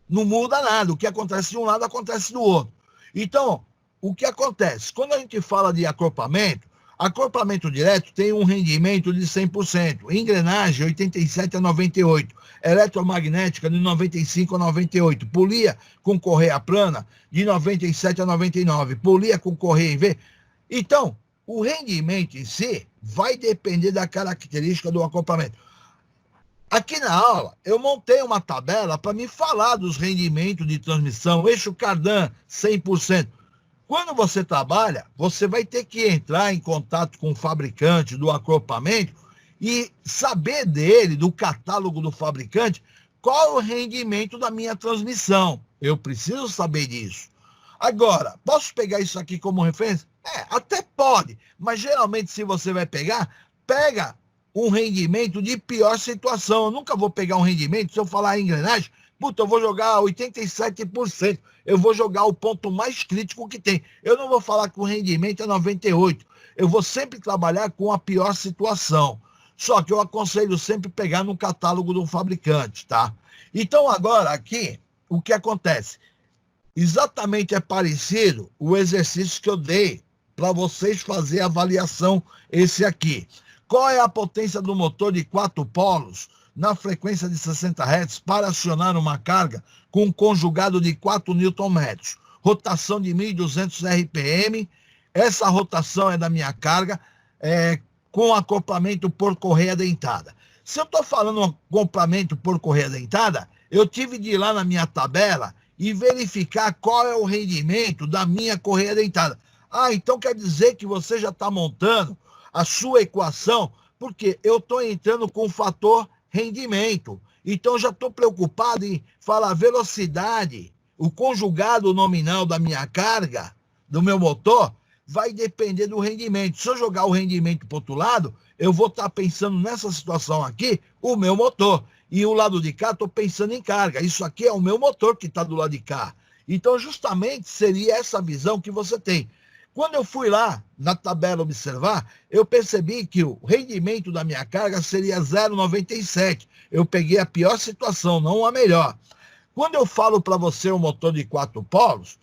Não muda nada. O que acontece de um lado acontece do outro. Então, o que acontece? Quando a gente fala de acoplamento direto tem um rendimento de 100%, engrenagem 87 a 98, eletromagnética de 95 a 98, polia com correia plana de 97 a 99, polia com correia em V. Então, o rendimento em si vai depender da característica do acoplamento. Aqui na aula, eu montei uma tabela para me falar dos rendimentos de transmissão, eixo cardan 100%. Quando você trabalha, você vai ter que entrar em contato com o fabricante do acoplamento e saber dele, do catálogo do fabricante, qual é o rendimento da minha transmissão. Eu preciso saber disso. Agora, posso pegar isso aqui como referência? Até pode, mas geralmente se você vai pegar, pega um rendimento de pior situação. Eu nunca vou pegar um rendimento, se eu falar em engrenagem, eu vou jogar 87%. Eu vou jogar o ponto mais crítico que tem. Eu não vou falar que o rendimento é 98%. Eu vou sempre trabalhar com a pior situação. Só que eu aconselho sempre pegar no catálogo do fabricante, tá? Então, agora, aqui, o que acontece? Exatamente é parecido o exercício que eu dei para vocês fazerem a avaliação, esse aqui. Qual é a potência do motor de 4 polos na frequência de 60 Hz para acionar uma carga com um conjugado de 4 Nm, rotação de 1.200 RPM, essa rotação é da minha carga, com acoplamento por correia dentada. Se eu estou falando acoplamento por correia dentada, eu tive de ir lá na minha tabela e verificar qual é o rendimento da minha correia dentada. Ah, então quer dizer que você já está montando a sua equação, porque eu estou entrando com o fator rendimento. Então, já estou preocupado em falar velocidade, o conjugado nominal da minha carga, do meu motor, vai depender do rendimento. Se eu jogar o rendimento para o outro lado, eu vou estar pensando nessa situação aqui, o meu motor. E o lado de cá, estou pensando em carga. Isso aqui é o meu motor que está do lado de cá. Então, justamente, seria essa visão que você tem. Quando eu fui lá na tabela observar, eu percebi que o rendimento da minha carga seria 0,97. Eu peguei a pior situação, não a melhor. Quando eu falo para você o motor de 4 polos,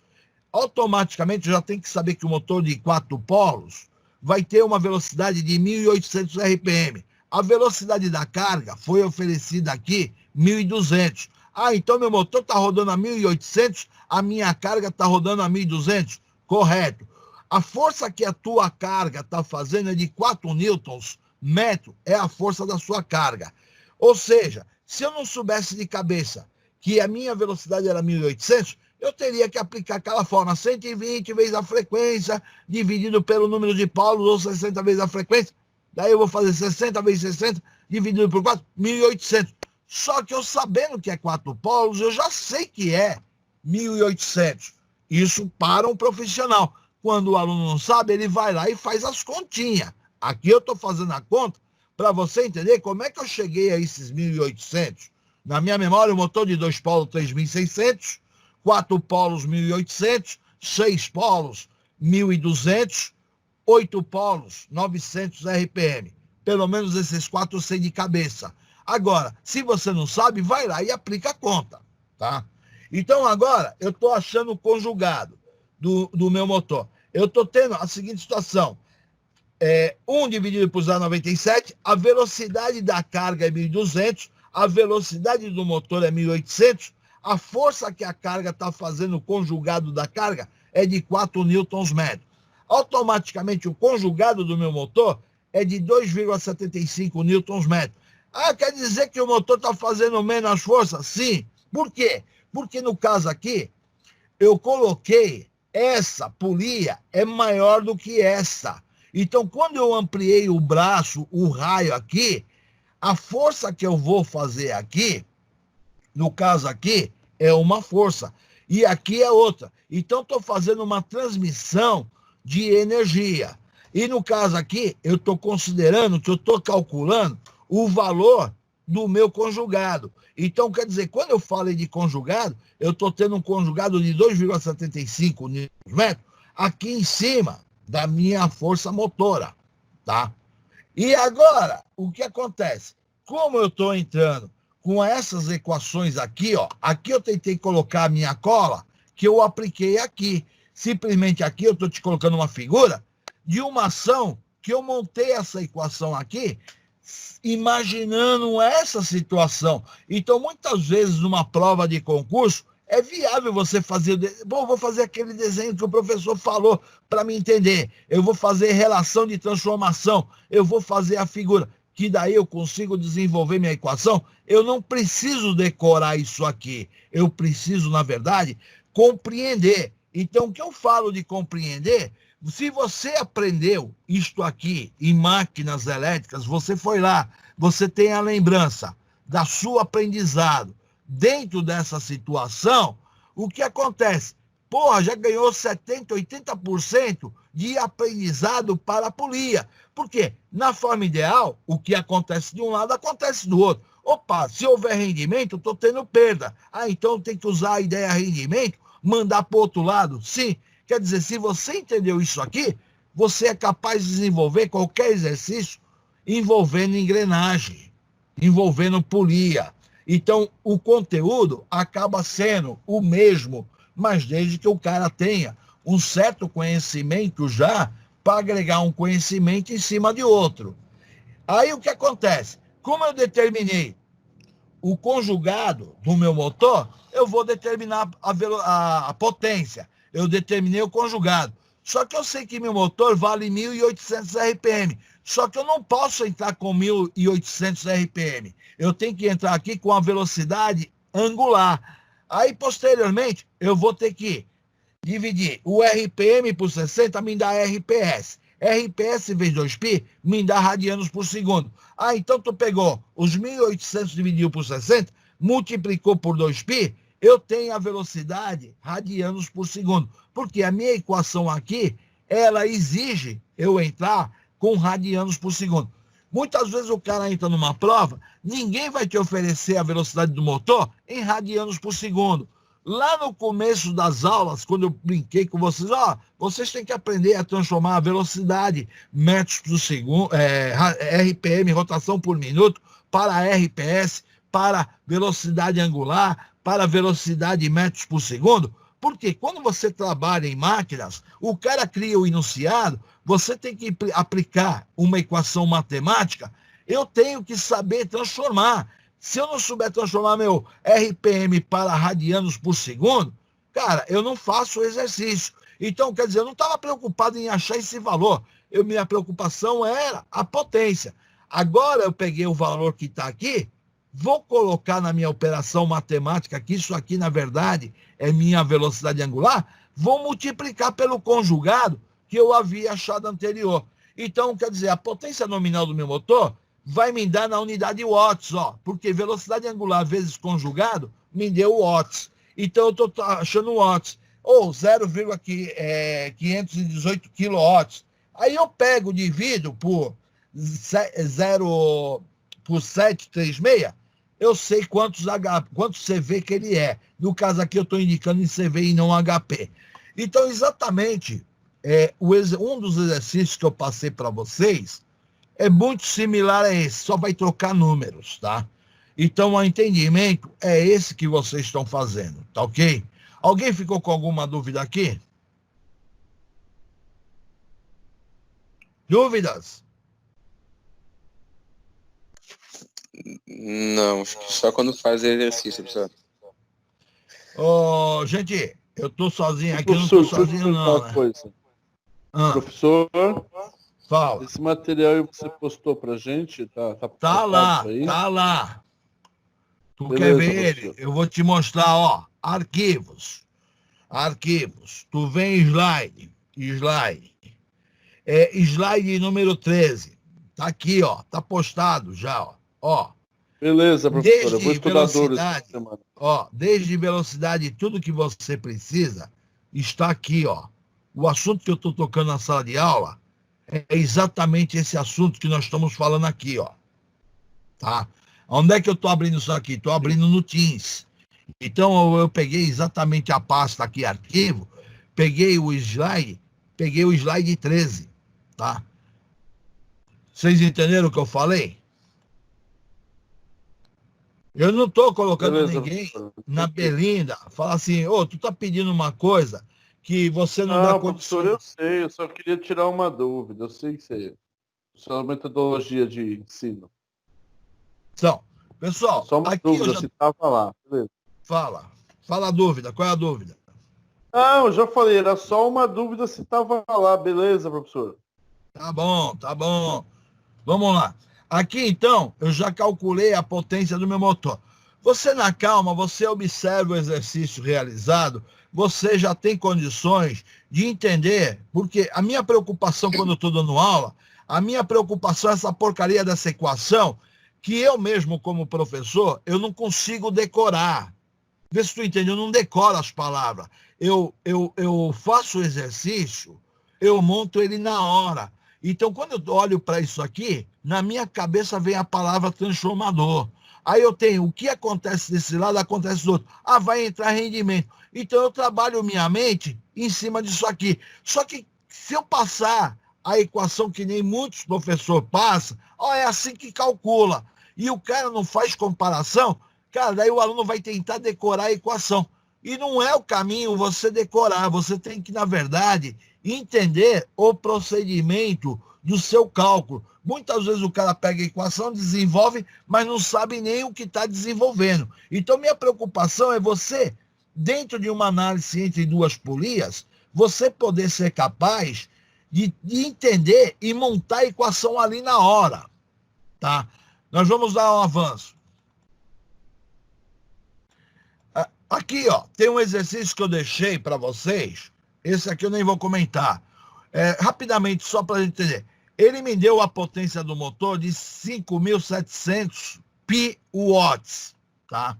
automaticamente já tem que saber que o motor de 4 polos vai ter uma velocidade de 1.800 RPM. A velocidade da carga foi oferecida aqui 1.200. Ah, então meu motor está rodando a 1.800, a minha carga está rodando a 1.200? Correto. A força que a tua carga está fazendo é de 4 newtons metro, é a força da sua carga. Ou seja, se eu não soubesse de cabeça que a minha velocidade era 1.800, eu teria que aplicar aquela forma, 120 vezes a frequência, dividido pelo número de polos, ou 60 vezes a frequência. Daí eu vou fazer 60 vezes 60, dividido por 4, 1.800. Só que eu sabendo que é 4 polos, eu já sei que é 1.800. Isso para um profissional. Quando o aluno não sabe, ele vai lá e faz as continhas. Aqui eu estou fazendo a conta para você entender como é que eu cheguei a esses 1.800. Na minha memória, o motor de 2 polos, 3.600, 4 polos, 1.800, 6 polos, 1.200, 8 polos, 900 RPM. Pelo menos esses 4 eu sei de cabeça. Agora, se você não sabe, vai lá e aplica a conta, tá? Então, agora, eu estou achando o conjugado do meu motor. Eu estou tendo a seguinte situação. 1 dividido por 0,97, a velocidade da carga é 1.200, a velocidade do motor é 1.800, a força que a carga está fazendo, o conjugado da carga, é de 4 Nm. Automaticamente, o conjugado do meu motor é de 2,75 Nm. Ah, quer dizer que o motor está fazendo menos força? Sim. Por quê? Porque no caso aqui, eu coloquei essa polia é maior do que essa. Então, quando eu ampliei o braço, o raio aqui, a força que eu vou fazer aqui, no caso aqui, é uma força. E aqui é outra. Então, estou fazendo uma transmissão de energia. E no caso aqui, eu estou considerando que eu estou calculando o valor do meu conjugado. Então, quer dizer, quando eu falei de conjugado, eu estou tendo um conjugado de 2,75 Nm aqui em cima da minha força motora, tá? E agora, o que acontece? Como eu estou entrando com essas equações aqui, ó, aqui eu tentei colocar a minha cola, que eu apliquei aqui. Simplesmente aqui eu estou te colocando uma figura de uma ação que eu montei essa equação aqui, imaginando essa situação. Então, muitas vezes, numa prova de concurso, é viável você fazer... Bom, vou fazer aquele desenho que o professor falou para me entender. Eu vou fazer relação de transformação. Eu vou fazer a figura, que daí eu consigo desenvolver minha equação. Eu não preciso decorar isso aqui. Eu preciso, na verdade, compreender. Então, o que eu falo de compreender... Se você aprendeu isto aqui em máquinas elétricas, você foi lá, você tem a lembrança da sua aprendizado dentro dessa situação, o que acontece? Porra, já ganhou 70%, 80% de aprendizado para a polia. Por quê? Na forma ideal, o que acontece de um lado, acontece do outro. Opa, se houver rendimento, eu estou tendo perda. Ah, então tem que usar a ideia rendimento, mandar para o outro lado? Sim. Quer dizer, se você entendeu isso aqui, você é capaz de desenvolver qualquer exercício envolvendo engrenagem, envolvendo polia. Então, o conteúdo acaba sendo o mesmo, mas desde que o cara tenha um certo conhecimento já para agregar um conhecimento em cima de outro. Aí o que acontece? Como eu determinei o conjugado do meu motor, eu vou determinar a potência. Eu determinei o conjugado. Só que eu sei que meu motor vale 1.800 RPM. Só que eu não posso entrar com 1.800 RPM. Eu tenho que entrar aqui com a velocidade angular. Aí, posteriormente, eu vou ter que dividir o RPM por 60, me dá RPS. RPS vezes 2π me dá radianos por segundo. Ah, então tu pegou os 1.800 dividido por 60, multiplicou por 2π, eu tenho a velocidade radianos por segundo. Porque a minha equação aqui, ela exige eu entrar com radianos por segundo. Muitas vezes o cara entra numa prova, ninguém vai te oferecer a velocidade do motor em radianos por segundo. Lá no começo das aulas, quando eu brinquei com vocês, vocês têm que aprender a transformar a velocidade metros por segundo, RPM, rotação por minuto, para RPS, para velocidade angular, para velocidade metros por segundo. Porque quando você trabalha em máquinas, o cara cria o enunciado, você tem que aplicar uma equação matemática, eu tenho que saber transformar. Se eu não souber transformar meu RPM para radianos por segundo, cara, eu não faço o exercício. Então, quer dizer, eu não estava preocupado em achar esse valor. Minha preocupação era a potência. Agora eu peguei o valor que está aqui, vou colocar na minha operação matemática, que isso aqui, na verdade, é minha velocidade angular, vou multiplicar pelo conjugado que eu havia achado anterior. Então, quer dizer, a potência nominal do meu motor vai me dar na unidade watts, porque velocidade angular vezes conjugado me deu watts. Então, eu estou achando watts, ou 0,518 kW. Aí eu pego, divido por 0 por 7,36, eu sei quantos CV que ele é. No caso aqui, eu estou indicando em CV e não HP. Então, exatamente, um dos exercícios que eu passei para vocês é muito similar a esse, só vai trocar números, tá? Então, o entendimento é esse que vocês estão fazendo, tá ok? Alguém ficou com alguma dúvida aqui? Dúvidas? Não, acho que só quando faz exercício, professor. Gente, eu tô sozinho aqui, eu não tô sozinho não, né? Professor, Fala. esse material que você postou pra gente, Tá lá, aí? tá lá. Tu Beleza, quer ver professor. ele? Eu vou te mostrar, ó, arquivos. Tu vem slide. Slide número 13. Tá aqui, ó, tá postado já, ó. Beleza, professor, eu vou Desde estudar duro essa velocidade, semana. desde velocidade, tudo que você precisa está aqui, ó. O assunto que eu estou tocando na sala de aula é exatamente esse assunto que nós estamos falando aqui, ó. Tá? Onde é que eu estou abrindo isso aqui? Estou abrindo no Teams. Então, eu peguei exatamente a pasta aqui, arquivo, peguei o slide 13, tá? Vocês entenderam o que eu falei? Eu não estou colocando ninguém na berlinda, fala assim, tu tá pedindo uma coisa que você não dá condições. Professor, eu sei, eu só queria tirar uma dúvida. Eu sei que você é sua metodologia de ensino. Então, pessoal, Só uma aqui dúvida, eu já... se estava lá. Beleza. Fala a dúvida, qual é a dúvida? Não, eu já falei, era só uma dúvida se estava lá. Beleza, professor? Tá bom. Vamos lá. Aqui, então, eu já calculei a potência do meu motor. Você, na calma, você observa o exercício realizado, você já tem condições de entender, porque a minha preocupação quando eu estou dando aula, a minha preocupação é essa porcaria dessa equação, que eu mesmo, como professor, eu não consigo decorar. Vê se tu entende, eu não decoro as palavras. Eu faço o exercício, eu monto ele na hora. Então, quando eu olho para isso aqui, na minha cabeça vem a palavra transformador. Aí eu tenho o que acontece desse lado, acontece do outro. Vai entrar rendimento. Então, eu trabalho minha mente em cima disso aqui. Só que se eu passar a equação que nem muitos professores passam, é assim que calcula. E o cara não faz comparação, cara, daí o aluno vai tentar decorar a equação. E não é o caminho você decorar, você tem que, na verdade, entender o procedimento do seu cálculo. Muitas vezes o cara pega a equação, desenvolve, mas não sabe nem o que está desenvolvendo. Então, minha preocupação é você, dentro de uma análise entre duas polias, você poder ser capaz de entender e montar a equação ali na hora. Tá? Nós vamos dar um avanço. Aqui, ó, tem um exercício que eu deixei para vocês. Esse aqui eu nem vou comentar. Rapidamente, só para a gente entender. Ele me deu a potência do motor de 5.700 pi-watts, tá?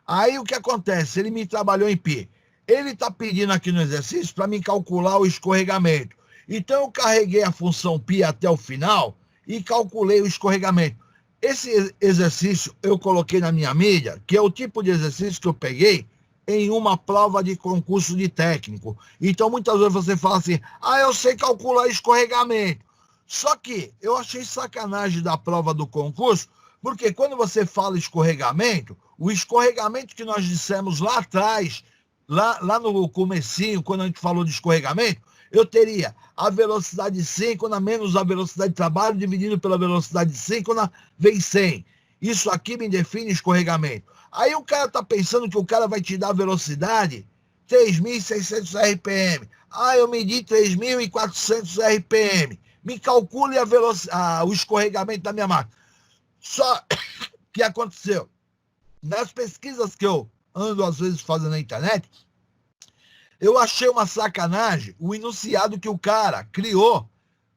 Aí o que acontece? Ele me trabalhou em pi. Ele está pedindo aqui no exercício para me calcular o escorregamento. Então eu carreguei a função pi até o final e calculei o escorregamento. Esse exercício eu coloquei na minha mídia, que é o tipo de exercício que eu peguei em uma prova de concurso de técnico. Então, muitas vezes você fala assim, eu sei calcular escorregamento. Só que eu achei sacanagem da prova do concurso, porque quando você fala escorregamento, o escorregamento que nós dissemos lá atrás, lá no comecinho, quando a gente falou de escorregamento, eu teria a velocidade síncrona menos a velocidade de trabalho dividido pela velocidade síncrona vezes 100. Isso aqui me define escorregamento. Aí o cara está pensando que o cara vai te dar velocidade 3.600 RPM. Eu medi 3.400 RPM. Me calcule o escorregamento da minha máquina. Só que aconteceu. Nas pesquisas que eu ando às vezes fazendo na internet, eu achei uma sacanagem o enunciado que o cara criou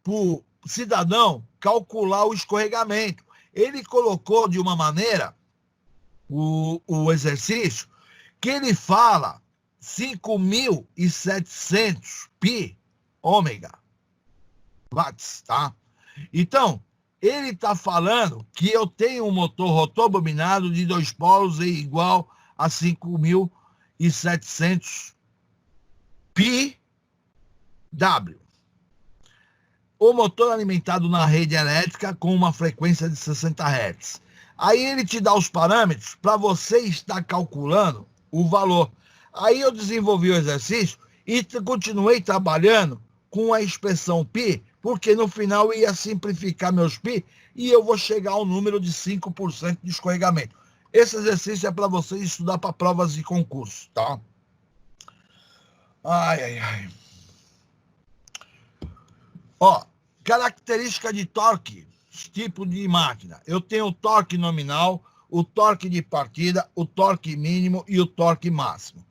para o cidadão calcular o escorregamento. Ele colocou de uma maneira o exercício que ele fala 5.700 pi ômega watts, tá? Então, ele está falando que eu tenho um motor rotor bobinado de 2 polos e igual a 5.700 pi W. O motor alimentado na rede elétrica com uma frequência de 60 Hz. Aí ele te dá os parâmetros para você estar calculando o valor. Aí eu desenvolvi o exercício e continuei trabalhando com a expressão pi, porque no final eu ia simplificar meus pi e eu vou chegar ao número de 5% de escorregamento. Esse exercício é para vocês estudar para provas de concurso, tá? Ai. Ó, característica de torque, tipo de máquina. Eu tenho o torque nominal, o torque de partida, o torque mínimo e o torque máximo.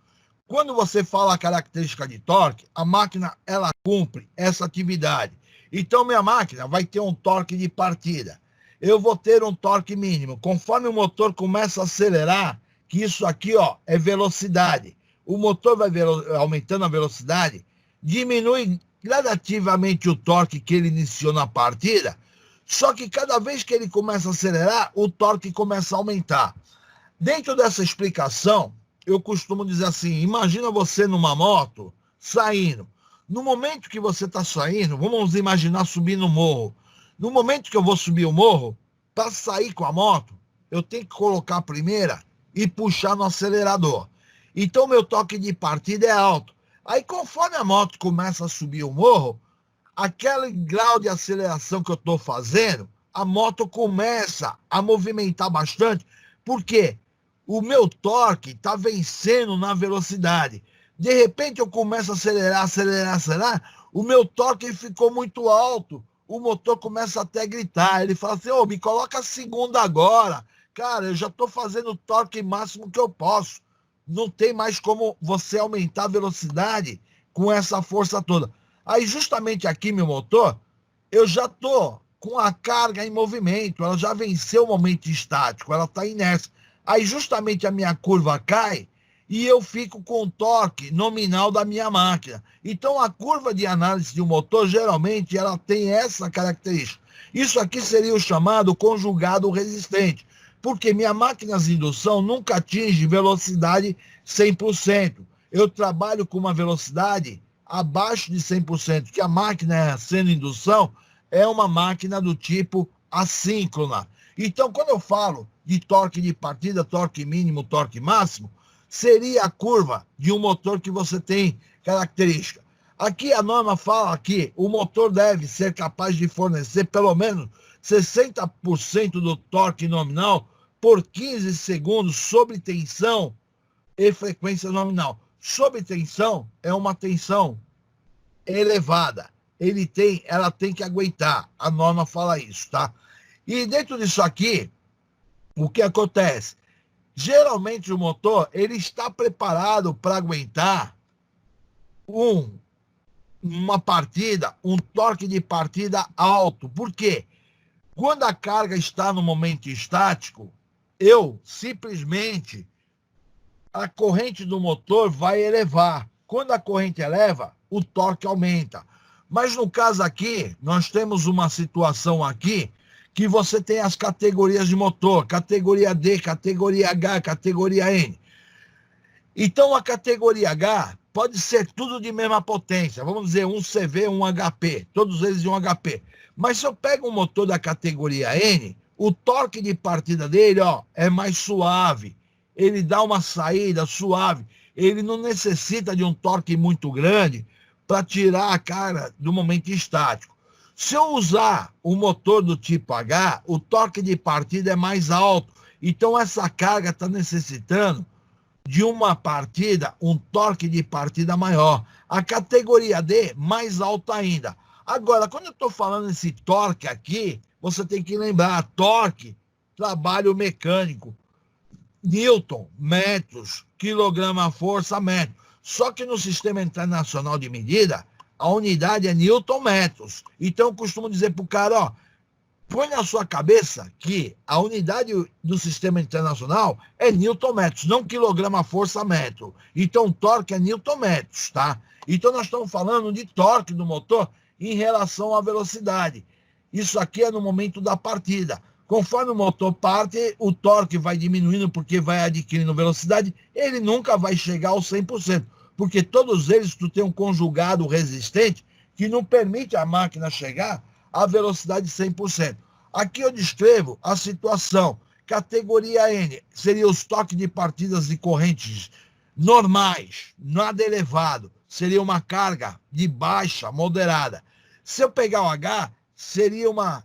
Quando você fala a característica de torque, a máquina ela cumpre essa atividade. Então minha máquina vai ter um torque de partida. Eu vou ter um torque mínimo. Conforme o motor começa a acelerar, que isso aqui, ó, é velocidade. O motor vai aumentando a velocidade, diminui gradativamente o torque que ele iniciou na partida, só que cada vez que ele começa a acelerar, o torque começa a aumentar. Dentro dessa explicação, eu costumo dizer assim, imagina você numa moto, saindo. No momento que você está saindo, vamos imaginar subir no morro. No momento que eu vou subir o morro, para sair com a moto, eu tenho que colocar a primeira e puxar no acelerador. Então, meu torque de partida é alto. Aí, conforme a moto começa a subir o morro, aquele grau de aceleração que eu estou fazendo, a moto começa a movimentar bastante, porque o meu torque está vencendo na velocidade. De repente, eu começo a acelerar, o meu torque ficou muito alto, o motor começa até a gritar, ele fala assim, me coloca a segunda agora. Cara, eu já estou fazendo o torque máximo que eu posso. Não tem mais como você aumentar a velocidade com essa força toda. Aí, justamente aqui, meu motor, eu já estou com a carga em movimento, ela já venceu o momento estático, ela está inércia. Aí, justamente, a minha curva cai e eu fico com o torque nominal da minha máquina. Então, a curva de análise de um motor, geralmente, ela tem essa característica. Isso aqui seria o chamado conjugado resistente, porque minha máquina de indução nunca atinge velocidade 100%. Eu trabalho com uma velocidade abaixo de 100%, que a máquina sendo indução é uma máquina do tipo assíncrona. Então, quando eu falo de torque de partida, torque mínimo, torque máximo, seria a curva de um motor que você tem característica. Aqui a norma fala que o motor deve ser capaz de fornecer pelo menos 60% do torque nominal por 15 segundos sob tensão e frequência nominal. Sob tensão é uma tensão elevada. Ela tem que aguentar. A norma fala isso, tá? E dentro disso aqui, o que acontece? Geralmente o motor, ele está preparado para aguentar uma partida, um torque de partida alto. Por quê? Quando a carga está no momento estático, a corrente do motor vai elevar. Quando a corrente eleva, o torque aumenta. Mas no caso aqui, nós temos uma situação aqui que você tem as categorias de motor, categoria D, categoria H, categoria N. Então a categoria H pode ser tudo de mesma potência, vamos dizer um CV, um HP, todos eles de um HP. Mas se eu pego um motor da categoria N, o torque de partida dele, é mais suave. Ele dá uma saída suave. Ele não necessita de um torque muito grande para tirar a carga do momento estático. Se eu usar o motor do tipo H, o torque de partida é mais alto. Então essa carga está necessitando de uma partida, um torque de partida maior. A categoria D, mais alta ainda. Agora, quando eu estou falando esse torque aqui, você tem que lembrar, torque, trabalho mecânico, Newton, metros, quilograma-força, metro. Só que no Sistema Internacional de Medida, a unidade é Newton-metros. Então, eu costumo dizer para o cara, põe na sua cabeça que a unidade do Sistema Internacional é Newton-metros, não quilograma-força, metro. Então, torque é Newton-metros, tá? Então, nós estamos falando de torque do motor em relação à velocidade. Isso aqui é no momento da partida. Conforme o motor parte, o torque vai diminuindo porque vai adquirindo velocidade, ele nunca vai chegar ao 100%, porque todos eles tu tem um conjugado resistente que não permite a máquina chegar à velocidade 100%. Aqui eu descrevo a situação. Categoria N seria os toques de partidas de correntes normais, nada elevado, seria uma carga de baixa, moderada. Se eu pegar o H, seria uma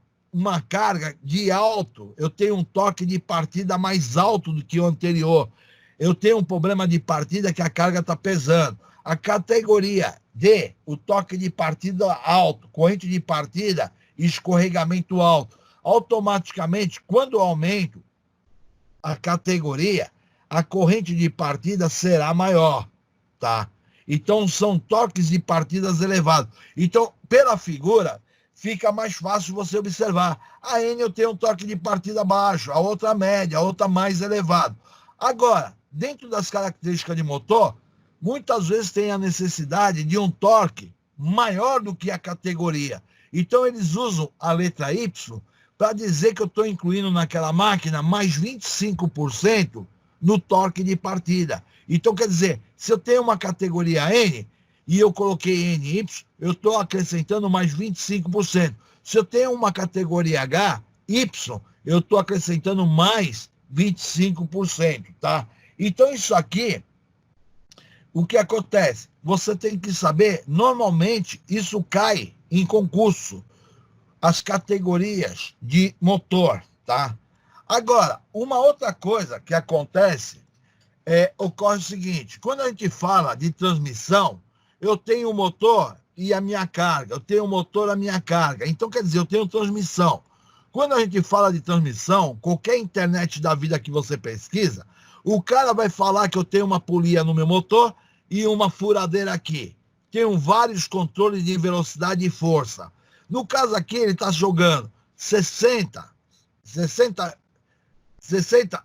carga de alto, eu tenho um toque de partida mais alto do que o anterior. Eu tenho um problema de partida que a carga está pesando. A categoria D, o toque de partida alto, corrente de partida, escorregamento alto. Automaticamente, quando eu aumento a categoria, a corrente de partida será maior, tá? Então, são toques de partidas elevados. Então, pela figura, fica mais fácil você observar. A N eu tenho um toque de partida baixo, a outra média, a outra mais elevado. Agora, dentro das características de motor, muitas vezes tem a necessidade de um torque maior do que a categoria. Então, eles usam a letra Y para dizer que eu estou incluindo naquela máquina mais 25% no torque de partida. Então, quer dizer, se eu tenho uma categoria N e eu coloquei NY, eu estou acrescentando mais 25%. Se eu tenho uma categoria H, Y, eu estou acrescentando mais 25%, tá? Então, isso aqui, o que acontece? Você tem que saber, normalmente, isso cai em concurso, as categorias de motor, tá? Agora, uma outra coisa que acontece, ocorre o seguinte, quando a gente fala de transmissão, eu tenho o motor e a minha carga, eu tenho o motor e a minha carga, então quer dizer, eu tenho transmissão. Quando a gente fala de transmissão, qualquer internet da vida que você pesquisa, o cara vai falar que eu tenho uma polia no meu motor e uma furadeira aqui. Tenho vários controles de velocidade e força. No caso aqui, ele está jogando 60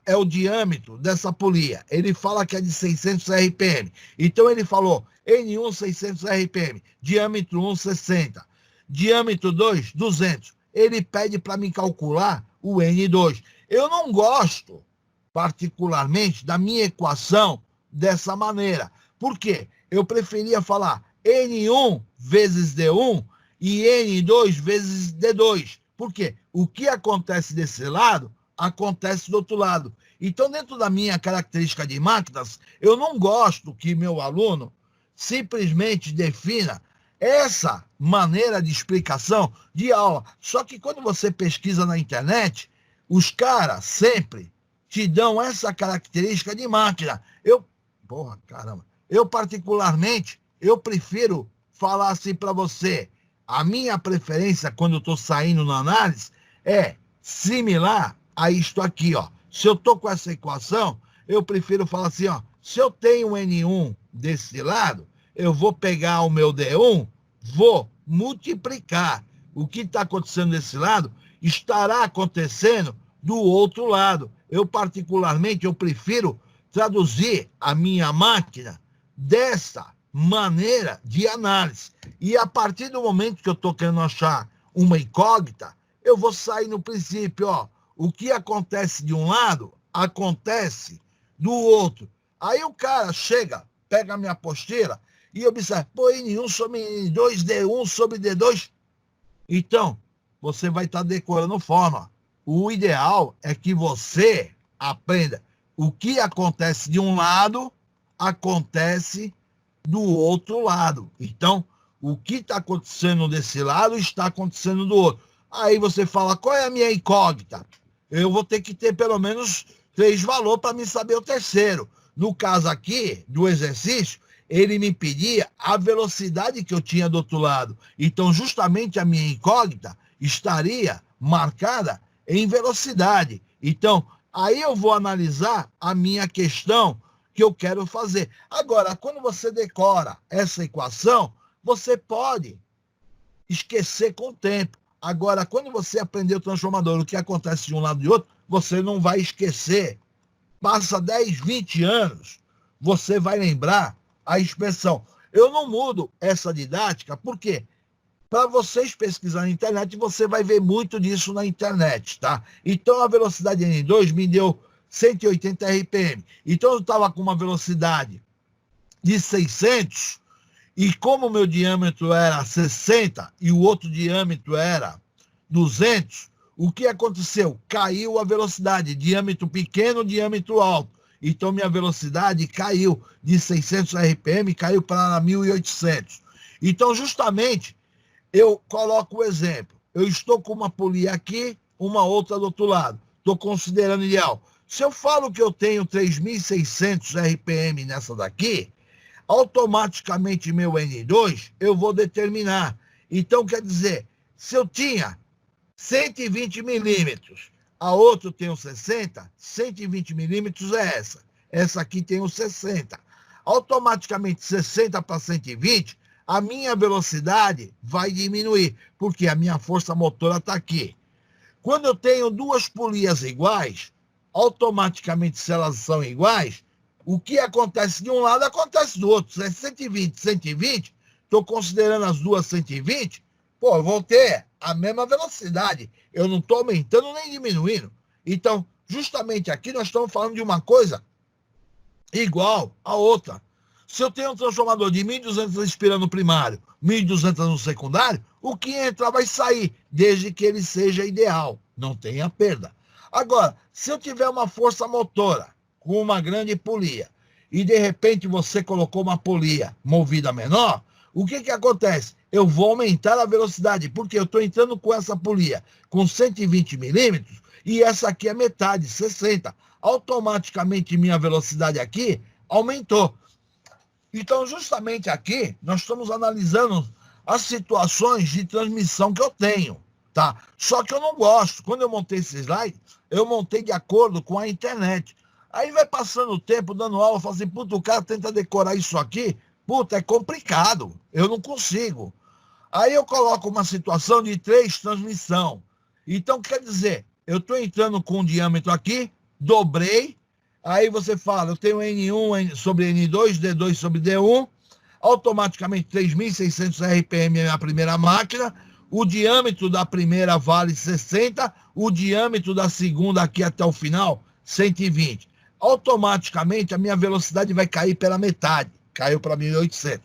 é o diâmetro dessa polia. Ele fala que é de 600 RPM. Então, ele falou N1, 600 RPM. Diâmetro 1, 60. Diâmetro 2, 200. Ele pede para me calcular o N2. Eu não gosto, particularmente, da minha equação dessa maneira. Por quê? Eu preferia falar N1 vezes D1 e N2 vezes D2. Por quê? O que acontece desse lado, acontece do outro lado. Então, dentro da minha característica de máquinas, eu não gosto que meu aluno simplesmente defina essa maneira de explicação de aula. Só que quando você pesquisa na internet, os caras sempre te dão essa característica de máquina. Eu particularmente, eu prefiro falar assim para você. A minha preferência, quando eu estou saindo na análise, é similar a isto aqui, ó. Se eu estou com essa equação, eu prefiro falar assim, ó. Se eu tenho N1 desse lado, eu vou pegar o meu D1, vou multiplicar. O que está acontecendo desse lado estará acontecendo do outro lado. Eu, particularmente, eu prefiro traduzir a minha máquina dessa maneira de análise. E a partir do momento que eu estou querendo achar uma incógnita, eu vou sair no princípio, ó. O que acontece de um lado, acontece do outro. Aí o cara chega, pega a minha apostila e observa, pô, N1 sobre N2, D1 sobre D2. Então, você vai estar decorando fórmula. O ideal é que você aprenda o que acontece de um lado, acontece do outro lado. Então, o que está acontecendo desse lado está acontecendo do outro. Aí você fala, qual é a minha incógnita? Eu vou ter que ter pelo menos 3 valores para me saber o terceiro. No caso aqui, do exercício, ele me pedia a velocidade que eu tinha do outro lado. Então, justamente a minha incógnita estaria marcada em velocidade. Então, aí eu vou analisar a minha questão que eu quero fazer. Agora, quando você decora essa equação, você pode esquecer com o tempo. Agora, quando você aprender o transformador, o que acontece de um lado e do outro, você não vai esquecer. Passa 10, 20 anos, você vai lembrar a expressão. Eu não mudo essa didática, por quê? Para vocês pesquisarem na internet, você vai ver muito disso na internet, tá? Então, a velocidade N2 me deu 180 RPM. Então, eu estava com uma velocidade de 600, e como o meu diâmetro era 60 e o outro diâmetro era 200, o que aconteceu? Caiu a velocidade, diâmetro pequeno, diâmetro alto. Então, minha velocidade caiu de 600 RPM, caiu para 1.800. Então, justamente, eu coloco o exemplo. Eu estou com uma polia aqui, uma outra do outro lado. Estou considerando ideal. Se eu falo que eu tenho 3.600 RPM nessa daqui, automaticamente meu N2 eu vou determinar. Então, quer dizer, se eu tinha 120 milímetros, a outra eu tenho 60, 120 milímetros é essa. Essa aqui tem o 60. Automaticamente, 60 para 120, a minha velocidade vai diminuir, porque a minha força motora está aqui. Quando eu tenho duas polias iguais, automaticamente, se elas são iguais, o que acontece de um lado, acontece do outro. Se é 120, 120, estou considerando as duas 120, eu vou ter a mesma velocidade. Eu não estou aumentando nem diminuindo. Então, justamente aqui nós estamos falando de uma coisa igual a outra. Se eu tenho um transformador de 1.200 inspirando no primário, 1.200 no secundário, o que entrar vai sair, desde que ele seja ideal. Não tenha perda. Agora, se eu tiver uma força motora com uma grande polia e, de repente, você colocou uma polia movida menor, o que acontece? Eu vou aumentar a velocidade, porque eu estou entrando com essa polia com 120 milímetros e essa aqui é metade, 60. Automaticamente, minha velocidade aqui aumentou. Então, justamente aqui, nós estamos analisando as situações de transmissão que eu tenho, tá? Só que eu não gosto. Quando eu montei esse slide, eu montei de acordo com a internet. Aí vai passando o tempo, dando aula, falo assim, puta, o cara tenta decorar isso aqui, puta, é complicado, eu não consigo. Aí eu coloco uma situação de 3 transmissão. Então, quer dizer, eu estou entrando com um diâmetro aqui, dobrei, aí você fala, eu tenho N1 sobre N2, D2 sobre D1, automaticamente 3.600 RPM é a primeira máquina, o diâmetro da primeira vale 60, o diâmetro da segunda aqui até o final, 120. Automaticamente a minha velocidade vai cair pela metade, caiu para 1.800.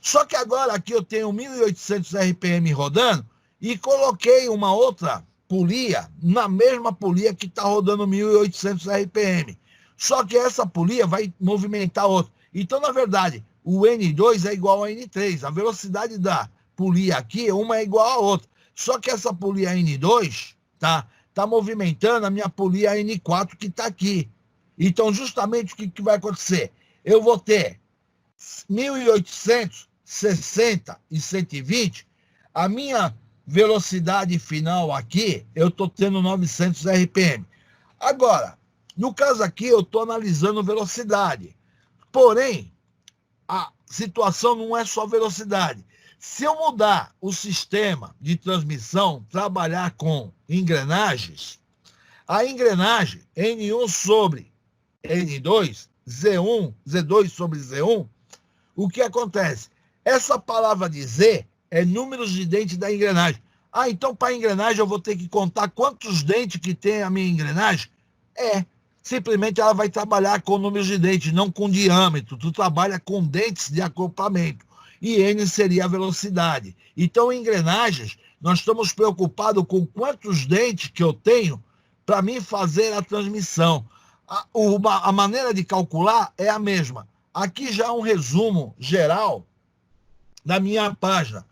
Só que agora aqui eu tenho 1.800 RPM rodando e coloquei uma outra polia na mesma polia que está rodando 1.800 RPM. Só que essa polia vai movimentar outra. Então, na verdade, o N2 é igual a N3. A velocidade da polia aqui, uma é igual a outra. Só que essa polia N2 tá movimentando a minha polia N4 que está aqui. Então, justamente o que vai acontecer? Eu vou ter 1.800, 60 e 120. A minha velocidade final aqui, eu estou tendo 900 RPM. Agora, no caso aqui, eu estou analisando velocidade. Porém, a situação não é só velocidade. Se eu mudar o sistema de transmissão, trabalhar com engrenagens, a engrenagem N1 sobre N2, Z1, Z2 sobre Z1, o que acontece? Essa palavra de Z é números de dentes da engrenagem. Ah, então para a engrenagem eu vou ter que contar quantos dentes que tem a minha engrenagem? Simplesmente ela vai trabalhar com números de dentes, não com diâmetro. Tu trabalha com dentes de acoplamento. E N seria a velocidade. Então, em engrenagens, nós estamos preocupados com quantos dentes que eu tenho para mim fazer a transmissão. A maneira de calcular é a mesma. Aqui já é um resumo geral da minha página.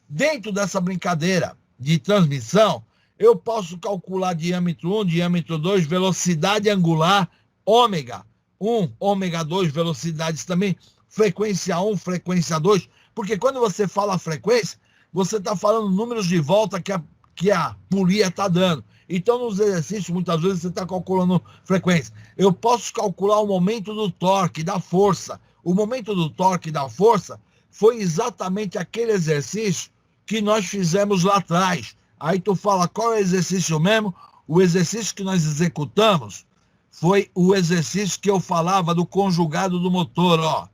Dentro dessa brincadeira de transmissão, eu posso calcular diâmetro 1, diâmetro 2, velocidade angular, ômega 1, ômega 2, velocidades também, frequência 1, frequência 2, porque quando você fala frequência, você está falando números de volta que a polia está dando. Então, nos exercícios, muitas vezes, você está calculando frequência. Eu posso calcular o momento do torque, da força. O momento do torque e da força foi exatamente aquele exercício que nós fizemos lá atrás. Aí tu fala, qual é o exercício mesmo? O exercício que nós executamos foi o exercício que eu falava do conjugado do motor.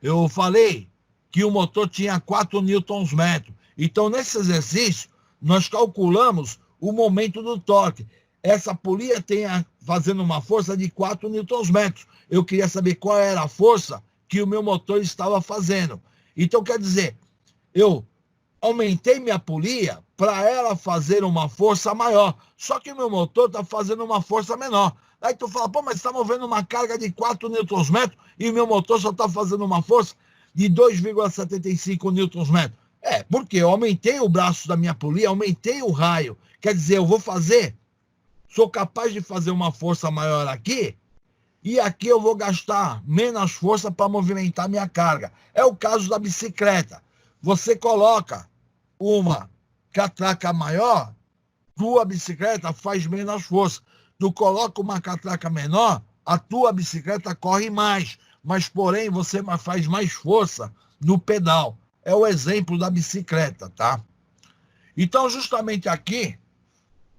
Eu falei que o motor tinha 4 Nm. Então, nesse exercício, nós calculamos o momento do torque. Essa polia fazendo uma força de 4 newtons-metros. Eu queria saber qual era a força que o meu motor estava fazendo. Então, quer dizer, eu aumentei minha polia para ela fazer uma força maior. Só que o meu motor está fazendo uma força menor. Aí tu fala, pô, mas você está movendo uma carga de 4 newtons-metros e o meu motor só está fazendo uma força de 2,75 newtons-metros. Porque eu aumentei o braço da minha polia, aumentei o raio. Quer dizer, eu sou capaz de fazer uma força maior aqui, e aqui eu vou gastar menos força para movimentar minha carga. É o caso da bicicleta. Você coloca uma catraca maior, tua bicicleta faz menos força. Tu coloca uma catraca menor, a tua bicicleta corre mais, mas porém você faz mais força no pedal. É o exemplo da bicicleta, tá? Então, justamente aqui,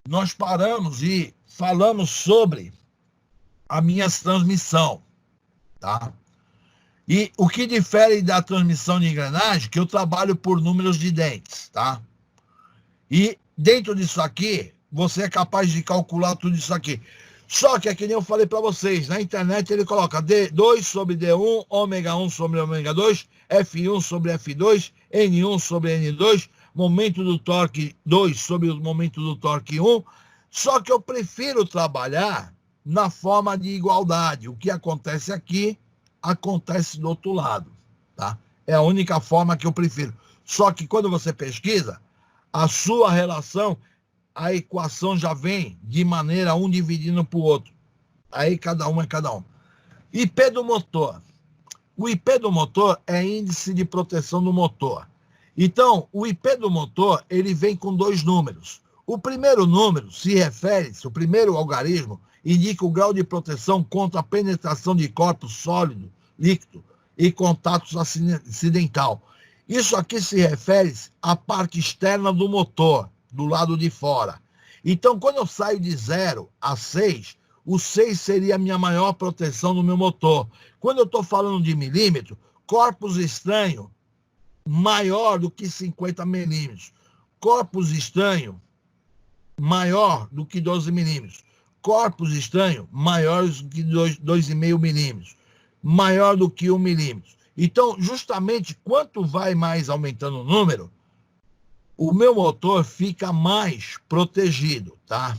nós paramos e falamos sobre a minha transmissão, tá? E o que difere da transmissão de engrenagem, que eu trabalho por números de dentes, tá? E dentro disso aqui, você é capaz de calcular tudo isso aqui. Só que é que nem eu falei para vocês, na internet ele coloca D2 sobre D1, ômega 1 sobre ômega 2, F1 sobre F2, N1 sobre N2, momento do torque 2 sobre o momento do torque 1. Só que eu prefiro trabalhar na forma de igualdade. O que acontece aqui, acontece do outro lado, tá? É a única forma que eu prefiro. Só que quando você pesquisa, a sua relação, a equação já vem de maneira um dividindo para o outro. Aí cada um é cada um. IP do motor. O IP do motor é índice de proteção do motor. Então, o IP do motor, ele vem com 2 números. O primeiro número o primeiro algarismo, indica o grau de proteção contra a penetração de corpo sólido, líquido e contatos acidental. Isso aqui se refere à parte externa do motor, do lado de fora. Então, quando eu saio de 0 a 6, o 6 seria a minha maior proteção no meu motor. Quando eu estou falando de milímetro, corpus estranho maior do que 50 milímetros. Corpus estranho maior do que 12 milímetros. Corpus estranho maior do que 2,5 milímetros. Maior do que 1 milímetro. Então, justamente, quanto vai mais aumentando o número, o meu motor fica mais protegido, tá?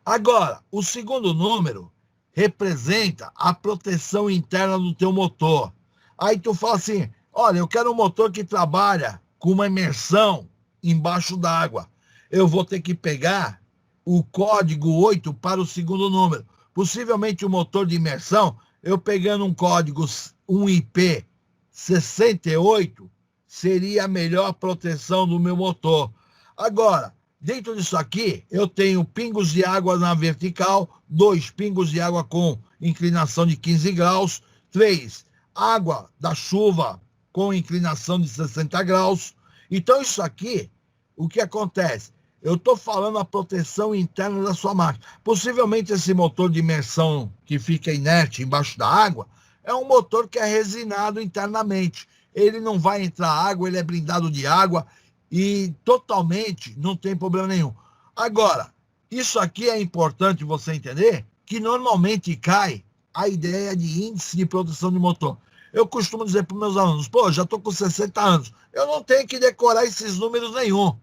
Agora, o segundo número representa a proteção interna do teu motor. Aí tu fala assim, olha, eu quero um motor que trabalha com uma imersão embaixo d'água. Eu vou ter que pegar o código 8 para o segundo número. Possivelmente o motor de imersão, eu pegando um código, um IP 68, seria a melhor proteção do meu motor. Agora, dentro disso aqui, eu tenho pingos de água na vertical, 2 pingos de água com inclinação de 15 graus, 3 água da chuva com inclinação de 60 graus. Então, isso aqui, o que acontece? Eu estou falando a proteção interna da sua máquina. Possivelmente esse motor de imersão que fica inerte embaixo da água é um motor que é resinado internamente. Ele não vai entrar água, ele é blindado de água e totalmente não tem problema nenhum. Agora, isso aqui é importante você entender que normalmente cai a ideia de índice de proteção de motor. Eu costumo dizer para os meus alunos, pô, já estou com 60 anos, eu não tenho que decorar esses números nenhum.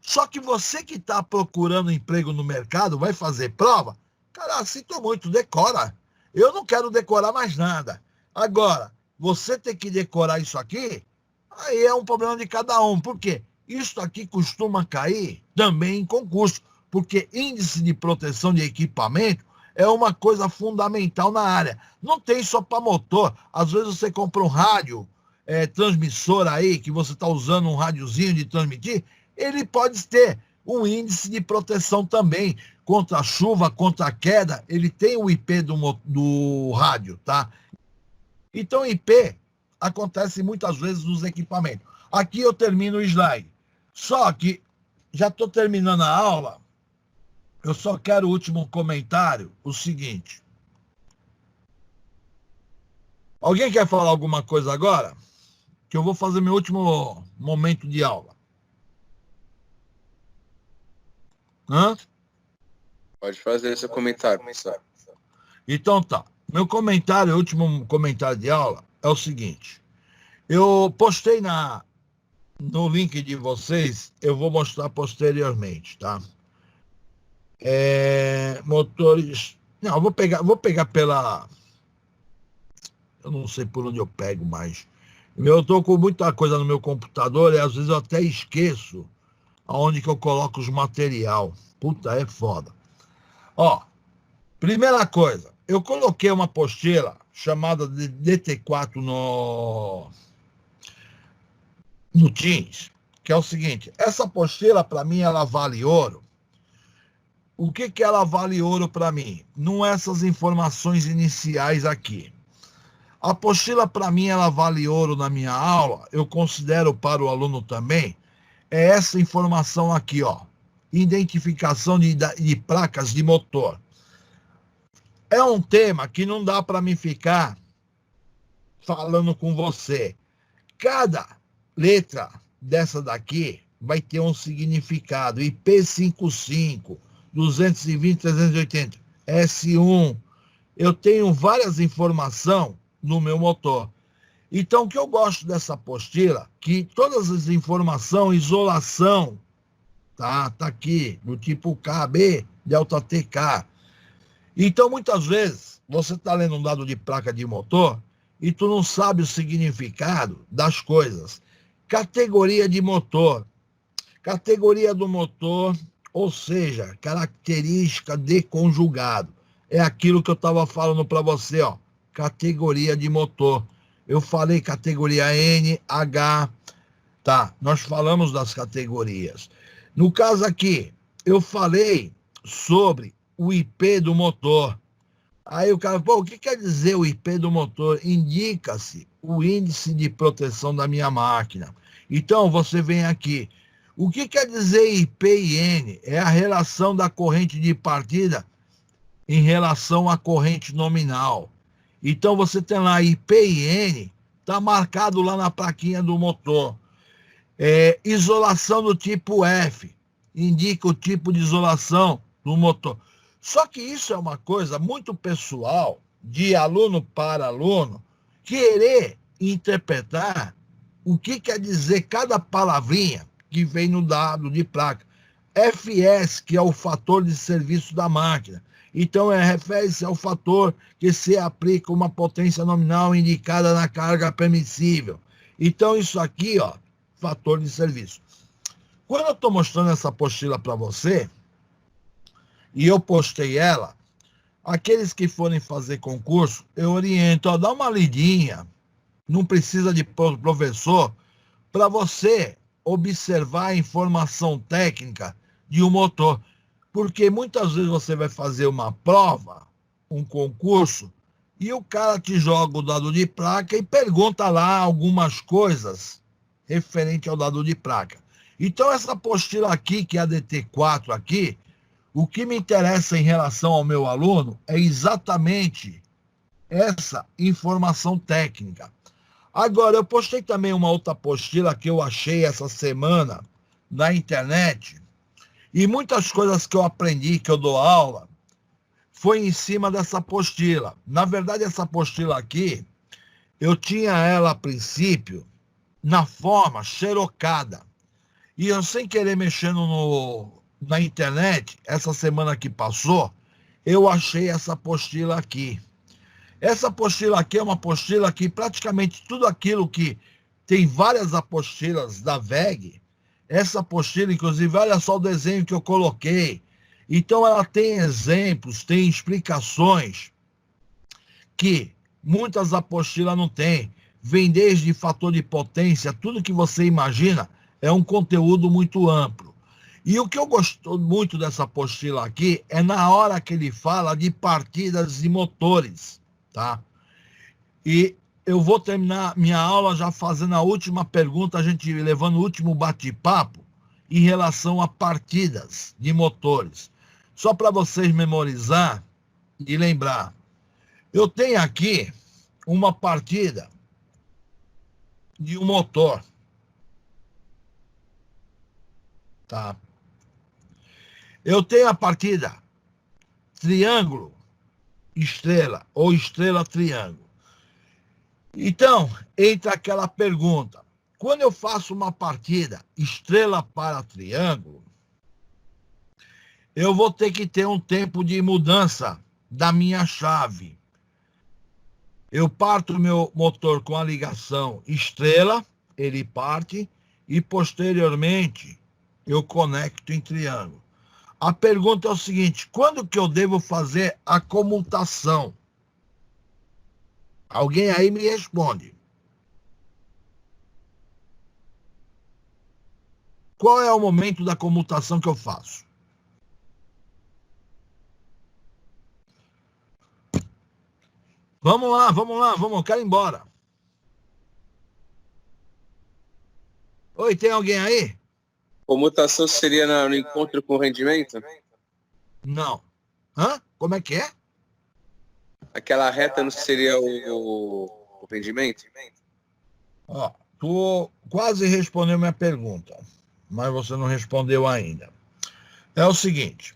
Só que você que está procurando emprego no mercado, vai fazer prova, cara, sinto muito, decora. Eu não quero decorar mais nada. Agora, você tem que decorar isso aqui, aí é um problema de cada um. Por quê? Isso aqui costuma cair também em concurso, porque índice de proteção de equipamento é uma coisa fundamental na área. Não tem só para motor. Às vezes você compra um rádio transmissor aí, que você está usando um rádiozinho de transmitir, ele pode ter um índice de proteção também contra a chuva, contra a queda. Ele tem o IP do rádio, tá? Então, IP acontece muitas vezes nos equipamentos. Aqui eu termino o slide. Só que já estou terminando a aula. Eu só quero o último comentário, o seguinte. Alguém quer falar alguma coisa agora? que eu vou fazer meu último momento de aula. Hã? Pode fazer seu comentário, professor. Então tá. Meu comentário, último comentário de aula, é o seguinte. Eu postei no link de vocês, eu vou mostrar posteriormente, tá? Motores. Não, eu vou pegar pela. Eu não sei por onde eu pego mais. Eu estou com muita coisa no meu computador e às vezes eu até esqueço aonde que eu coloco os material. Puta, é foda. Ó, primeira coisa, eu coloquei uma apostila chamada de DT4 no Teams, que é o seguinte, essa apostila para mim ela vale ouro. O que ela vale ouro para mim? Não essas informações iniciais aqui. A apostila para mim ela vale ouro na minha aula, eu considero para o aluno também, é essa informação aqui, ó. Identificação de placas de motor. É um tema que não dá para mim ficar falando com você. Cada letra dessa daqui vai ter um significado. IP55, 220, 380, S1. Eu tenho várias informações no meu motor. Então, o que eu gosto dessa apostila, que todas as informações, isolação, tá aqui, do tipo KB, delta TK. Então, muitas vezes, você está lendo um dado de placa de motor e tu não sabe o significado das coisas. Categoria de motor. Categoria do motor, ou seja, característica de conjugado. É aquilo que eu estava falando para você, ó. Categoria de motor. Eu falei categoria N, H, tá? Nós falamos das categorias. No caso aqui, eu falei sobre o IP do motor. Aí o cara, pô, o que quer dizer o IP do motor? Indica-se o índice de proteção da minha máquina. Então, você vem aqui. O que quer dizer IP e N? É a relação da corrente de partida em relação à corrente nominal. Então, você tem lá IP e N, está marcado lá na plaquinha do motor. Isolação do tipo F, indica o tipo de isolação do motor. Só que isso é uma coisa muito pessoal, de aluno para aluno, querer interpretar o que quer dizer cada palavrinha que vem no dado de placa. FS, que é o fator de serviço da máquina. Então, refere-se ao fator que se aplica uma potência nominal indicada na carga permissível. Então, isso aqui, ó, fator de serviço. Quando eu estou mostrando essa apostila para você, e eu postei ela, aqueles que forem fazer concurso, eu oriento, ó, dá uma lidinha, não precisa de professor, para você observar a informação técnica de um motor. Porque muitas vezes você vai fazer uma prova, um concurso, e o cara te joga o dado de placa e pergunta lá algumas coisas referente ao dado de placa. Então, essa apostila aqui, que é a DT4 aqui, o que me interessa em relação ao meu aluno é exatamente essa informação técnica. Agora, eu postei também uma outra apostila que eu achei essa semana na internet, e muitas coisas que eu aprendi, que eu dou aula, foi em cima dessa apostila. Na verdade, essa apostila aqui, eu tinha ela a princípio na forma xerocada. E eu, sem querer mexendo na internet, essa semana que passou, eu achei essa apostila aqui. Essa apostila aqui é uma apostila que praticamente tudo aquilo que tem várias apostilas da VEG, essa apostila, inclusive, olha só o desenho que eu coloquei. Então, ela tem exemplos, tem explicações que muitas apostilas não têm. Vem desde fator de potência, tudo que você imagina, é um conteúdo muito amplo. E o que eu gosto muito dessa apostila aqui é na hora que ele fala de partidas e motores, tá? E eu vou terminar minha aula já fazendo a última pergunta, a gente levando o último bate-papo em relação a partidas de motores. Só para vocês memorizar e lembrar. Eu tenho aqui uma partida de um motor. Tá? Eu tenho a partida triângulo, estrela, ou estrela, triângulo. Então, entra aquela pergunta. Quando eu faço uma partida estrela para triângulo, eu vou ter que ter um tempo de mudança da minha chave. Eu parto o meu motor com a ligação estrela, ele parte, e posteriormente eu conecto em triângulo. A pergunta é o seguinte: quando que eu devo fazer a comutação? Alguém aí me responde. Qual é o momento da comutação que eu faço? Vamos lá, eu quero ir embora. Oi, tem alguém aí? Comutação seria no encontro com o rendimento? Não. Hã? Como é que é? Aquela reta não seria o rendimento? Ó, tu quase respondeu minha pergunta, mas você não respondeu ainda. É o seguinte,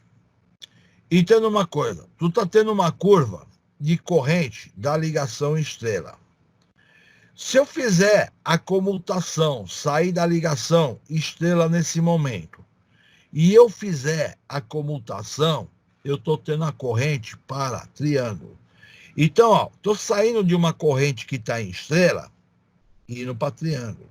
entenda uma coisa, tu tá tendo uma curva de corrente da ligação estrela. Se eu fizer a comutação, sair da ligação estrela nesse momento, e eu fizer a comutação, eu estou tendo a corrente para triângulo. Então, ó, estou saindo de uma corrente que está em estrela e indo para triângulo.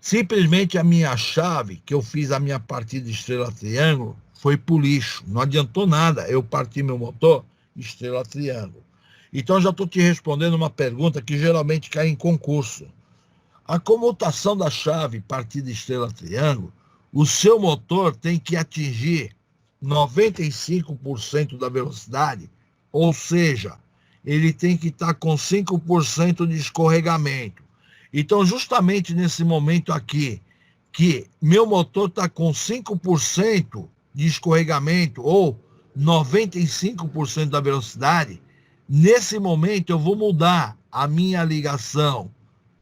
Simplesmente a minha chave, que eu fiz a minha partida estrela-triângulo, foi pro lixo. Não adiantou nada eu partir meu motor estrela-triângulo. Então, já estou te respondendo uma pergunta que geralmente cai em concurso. A comutação da chave partida estrela-triângulo, o seu motor tem que atingir 95% da velocidade, ou seja, ele tem que estar com 5% de escorregamento. Então, justamente nesse momento aqui, que meu motor está com 5% de escorregamento, ou 95% da velocidade, nesse momento eu vou mudar a minha ligação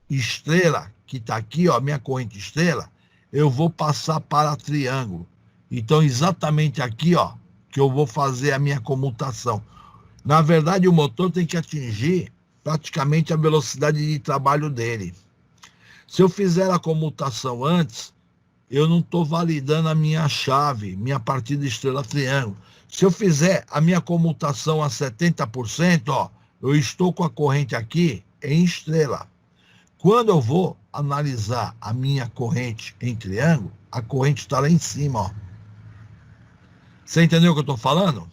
estrela, que está aqui, ó, minha corrente estrela, eu vou passar para triângulo. Então, exatamente aqui, ó, que eu vou fazer a minha comutação. Na verdade, o motor tem que atingir praticamente a velocidade de trabalho dele. Se eu fizer a comutação antes, eu não estou validando a minha chave, minha partida estrela-triângulo. Se eu fizer a minha comutação a 70%, ó, eu estou com a corrente aqui em estrela. Quando eu vou analisar a minha corrente em triângulo, a corrente está lá em cima, ó. Você entendeu o que eu estou falando?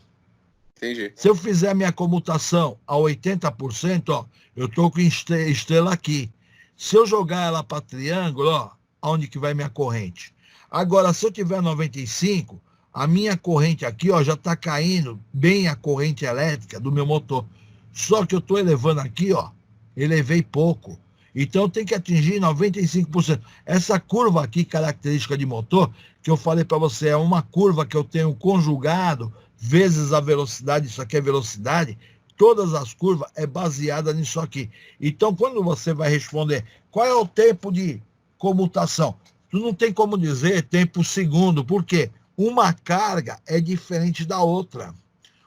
Entendi. Se eu fizer a minha comutação a 80%, ó, eu estou com estrela aqui. Se eu jogar ela para triângulo, ó, aonde que vai minha corrente? Agora, se eu tiver 95%, a minha corrente aqui, ó, já está caindo bem a corrente elétrica do meu motor. Só que eu estou elevando aqui, ó, elevei pouco. Então, tem que atingir 95%. Essa curva aqui, característica de motor, que eu falei para você, é uma curva que eu tenho conjugado vezes a velocidade, isso aqui é velocidade, todas as curvas é baseada nisso aqui. Então, quando você vai responder, qual é o tempo de comutação? Tu não tem como dizer tempo segundo, por quê? Uma carga é diferente da outra.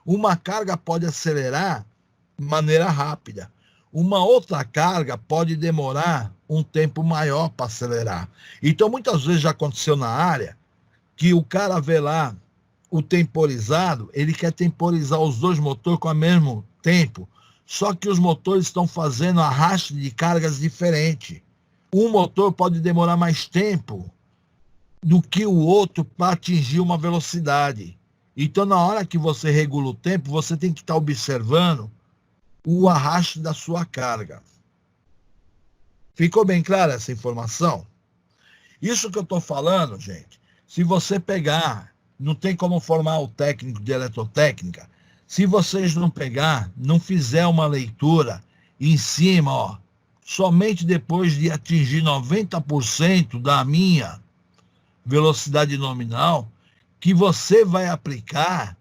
Uma carga pode acelerar de maneira rápida. Uma outra carga pode demorar um tempo maior para acelerar. Então, muitas vezes já aconteceu na área que o cara vê lá o temporizado, ele quer temporizar os dois motores com o mesmo tempo, só que os motores estão fazendo arraste de cargas diferentes. Um motor pode demorar mais tempo do que o outro para atingir uma velocidade. Então, na hora que você regula o tempo, você tem que estar observando o arraste da sua carga. Ficou bem clara essa informação? Isso que eu estou falando, gente, se você pegar, não tem como formar o técnico de eletrotécnica, se vocês não pegar, não fizer uma leitura em cima, ó, somente depois de atingir 90% da minha velocidade nominal, que você vai aplicar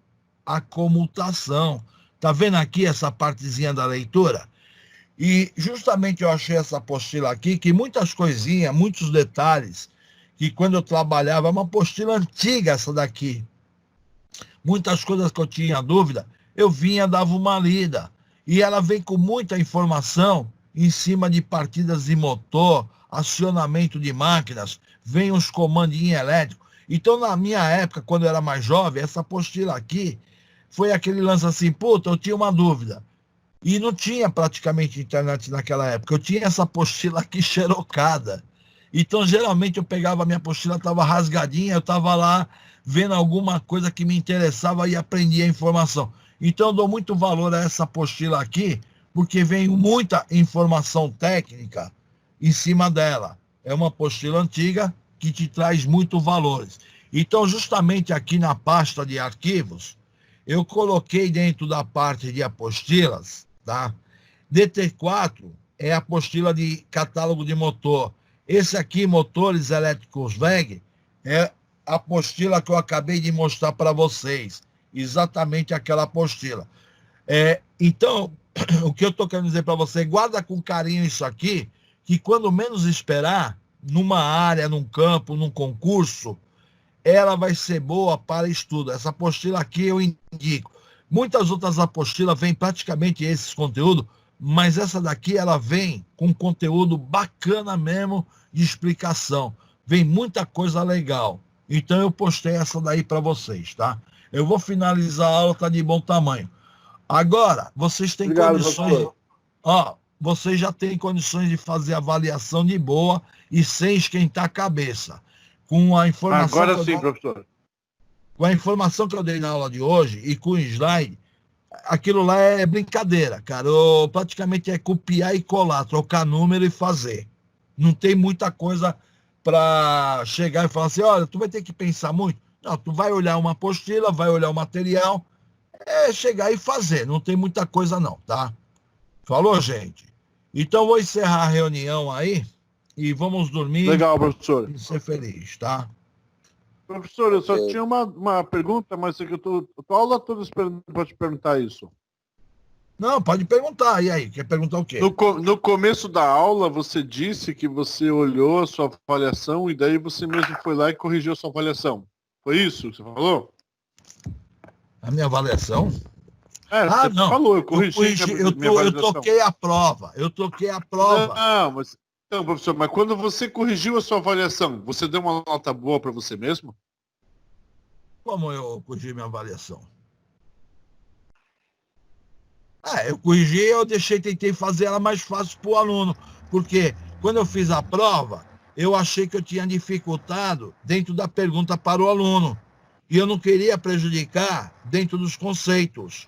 a comutação. Tá vendo aqui essa partezinha da leitura? E justamente eu achei essa apostila aqui, que muitas coisinhas, muitos detalhes, que quando eu trabalhava, é uma apostila antiga essa daqui. Muitas coisas que eu tinha dúvida, eu vinha, dava uma lida. E ela vem com muita informação em cima de partidas de motor, acionamento de máquinas, vem os comandinhos elétricos. Então, na minha época, quando eu era mais jovem, essa apostila aqui foi aquele lance assim, puta, eu tinha uma dúvida. E não tinha praticamente internet naquela época. Eu tinha essa apostila aqui xerocada. Então, geralmente, eu pegava a minha apostila, estava rasgadinha, eu estava lá vendo alguma coisa que me interessava e aprendia a informação. Então, eu dou muito valor a essa apostila aqui, porque vem muita informação técnica em cima dela. É uma apostila antiga que te traz muitos valores. Então, justamente aqui na pasta de arquivos, eu coloquei dentro da parte de apostilas, tá? DT4 é a apostila de catálogo de motor. Esse aqui, motores elétricos WEG, é a apostila que eu acabei de mostrar para vocês. Exatamente aquela apostila. Então, o que eu estou querendo dizer para você, guarda com carinho isso aqui, que quando menos esperar, numa área, num campo, num concurso, ela vai ser boa para estudo. Essa apostila aqui eu indico. Muitas outras apostilas vêm praticamente esses conteúdos, mas essa daqui ela vem com conteúdo bacana mesmo de explicação. Vem muita coisa legal. Então eu postei essa daí para vocês, tá? Eu vou finalizar a aula, tá de bom tamanho. Agora, vocês têm condições... vocês já têm condições de fazer avaliação de boa e sem esquentar a cabeça. Com a informação... Agora sim, professor. Com a informação que eu dei na aula de hoje e com o slide, aquilo lá é brincadeira, cara. Praticamente é copiar e colar, trocar número e fazer. Não tem muita coisa para chegar e falar assim, olha, tu vai ter que pensar muito. Não, tu vai olhar uma apostila, vai olhar o material, chegar e fazer. Não tem muita coisa não, tá? Falou, gente? Então, vou encerrar a reunião aí e vamos dormir. Legal, professor. E ser feliz, tá? Professor, eu só tinha uma pergunta, mas é que eu tô a aula toda esperando para te perguntar isso. Não, pode perguntar. E aí, quer perguntar o quê? No começo da aula, você disse que você olhou a sua avaliação e daí você mesmo foi lá e corrigiu a sua avaliação. Foi isso que você falou? A minha avaliação? Você não. falou, eu corrigi eu toquei a prova. Eu toquei a prova. Não, mas... Então, professor, mas quando você corrigiu a sua avaliação, você deu uma nota boa para você mesmo? Como eu corrigi minha avaliação? Eu corrigi, eu tentei fazer ela mais fácil para o aluno. Porque quando eu fiz a prova, eu achei que eu tinha dificultado dentro da pergunta para o aluno. E eu não queria prejudicar dentro dos conceitos.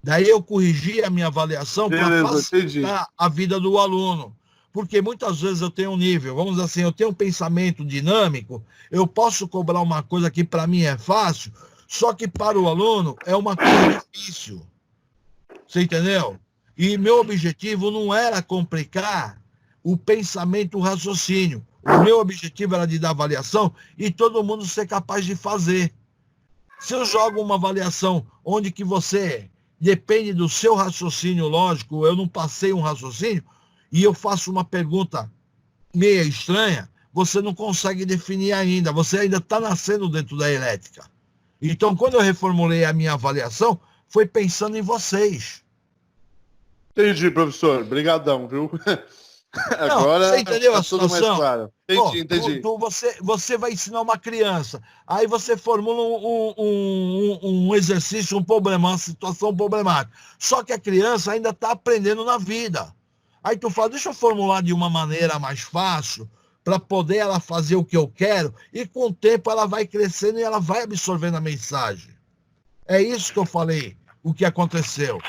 Daí eu corrigi a minha avaliação para facilitar a vida do aluno. Porque muitas vezes eu tenho um nível, vamos dizer assim, eu tenho um pensamento dinâmico, eu posso cobrar uma coisa que para mim é fácil, só que para o aluno é uma coisa difícil. Você entendeu? E meu objetivo não era complicar o pensamento, o raciocínio. O meu objetivo era de dar avaliação e todo mundo ser capaz de fazer. Se eu jogo uma avaliação onde que você... depende do seu raciocínio lógico, eu não passei um raciocínio, e eu faço uma pergunta meia estranha, você não consegue definir ainda, você ainda está nascendo dentro da elétrica. Então, quando eu reformulei a minha avaliação, foi pensando em vocês. Entendi, professor. Obrigadão, viu? Não, agora você entendeu a tudo mais situação? claro. Entendi. Você vai ensinar uma criança, aí você formula um exercício, um problema, uma situação problemática. Só que a criança ainda está aprendendo na vida. Aí tu fala, deixa eu formular de uma maneira mais fácil, para poder ela fazer o que eu quero, e com o tempo ela vai crescendo e ela vai absorvendo a mensagem. É isso que eu falei, o que aconteceu.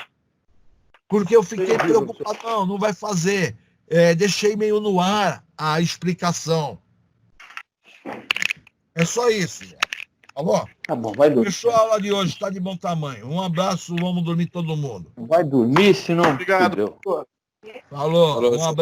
Porque eu fiquei preocupado, não vai fazer. Deixei meio no ar a explicação. É só isso. Tá bom? Tá bom, vai dormir. Fechou a aula de hoje, está de bom tamanho. Um abraço, vamos dormir todo mundo. Vai dormir, senão... Obrigado. Falou, um abraço.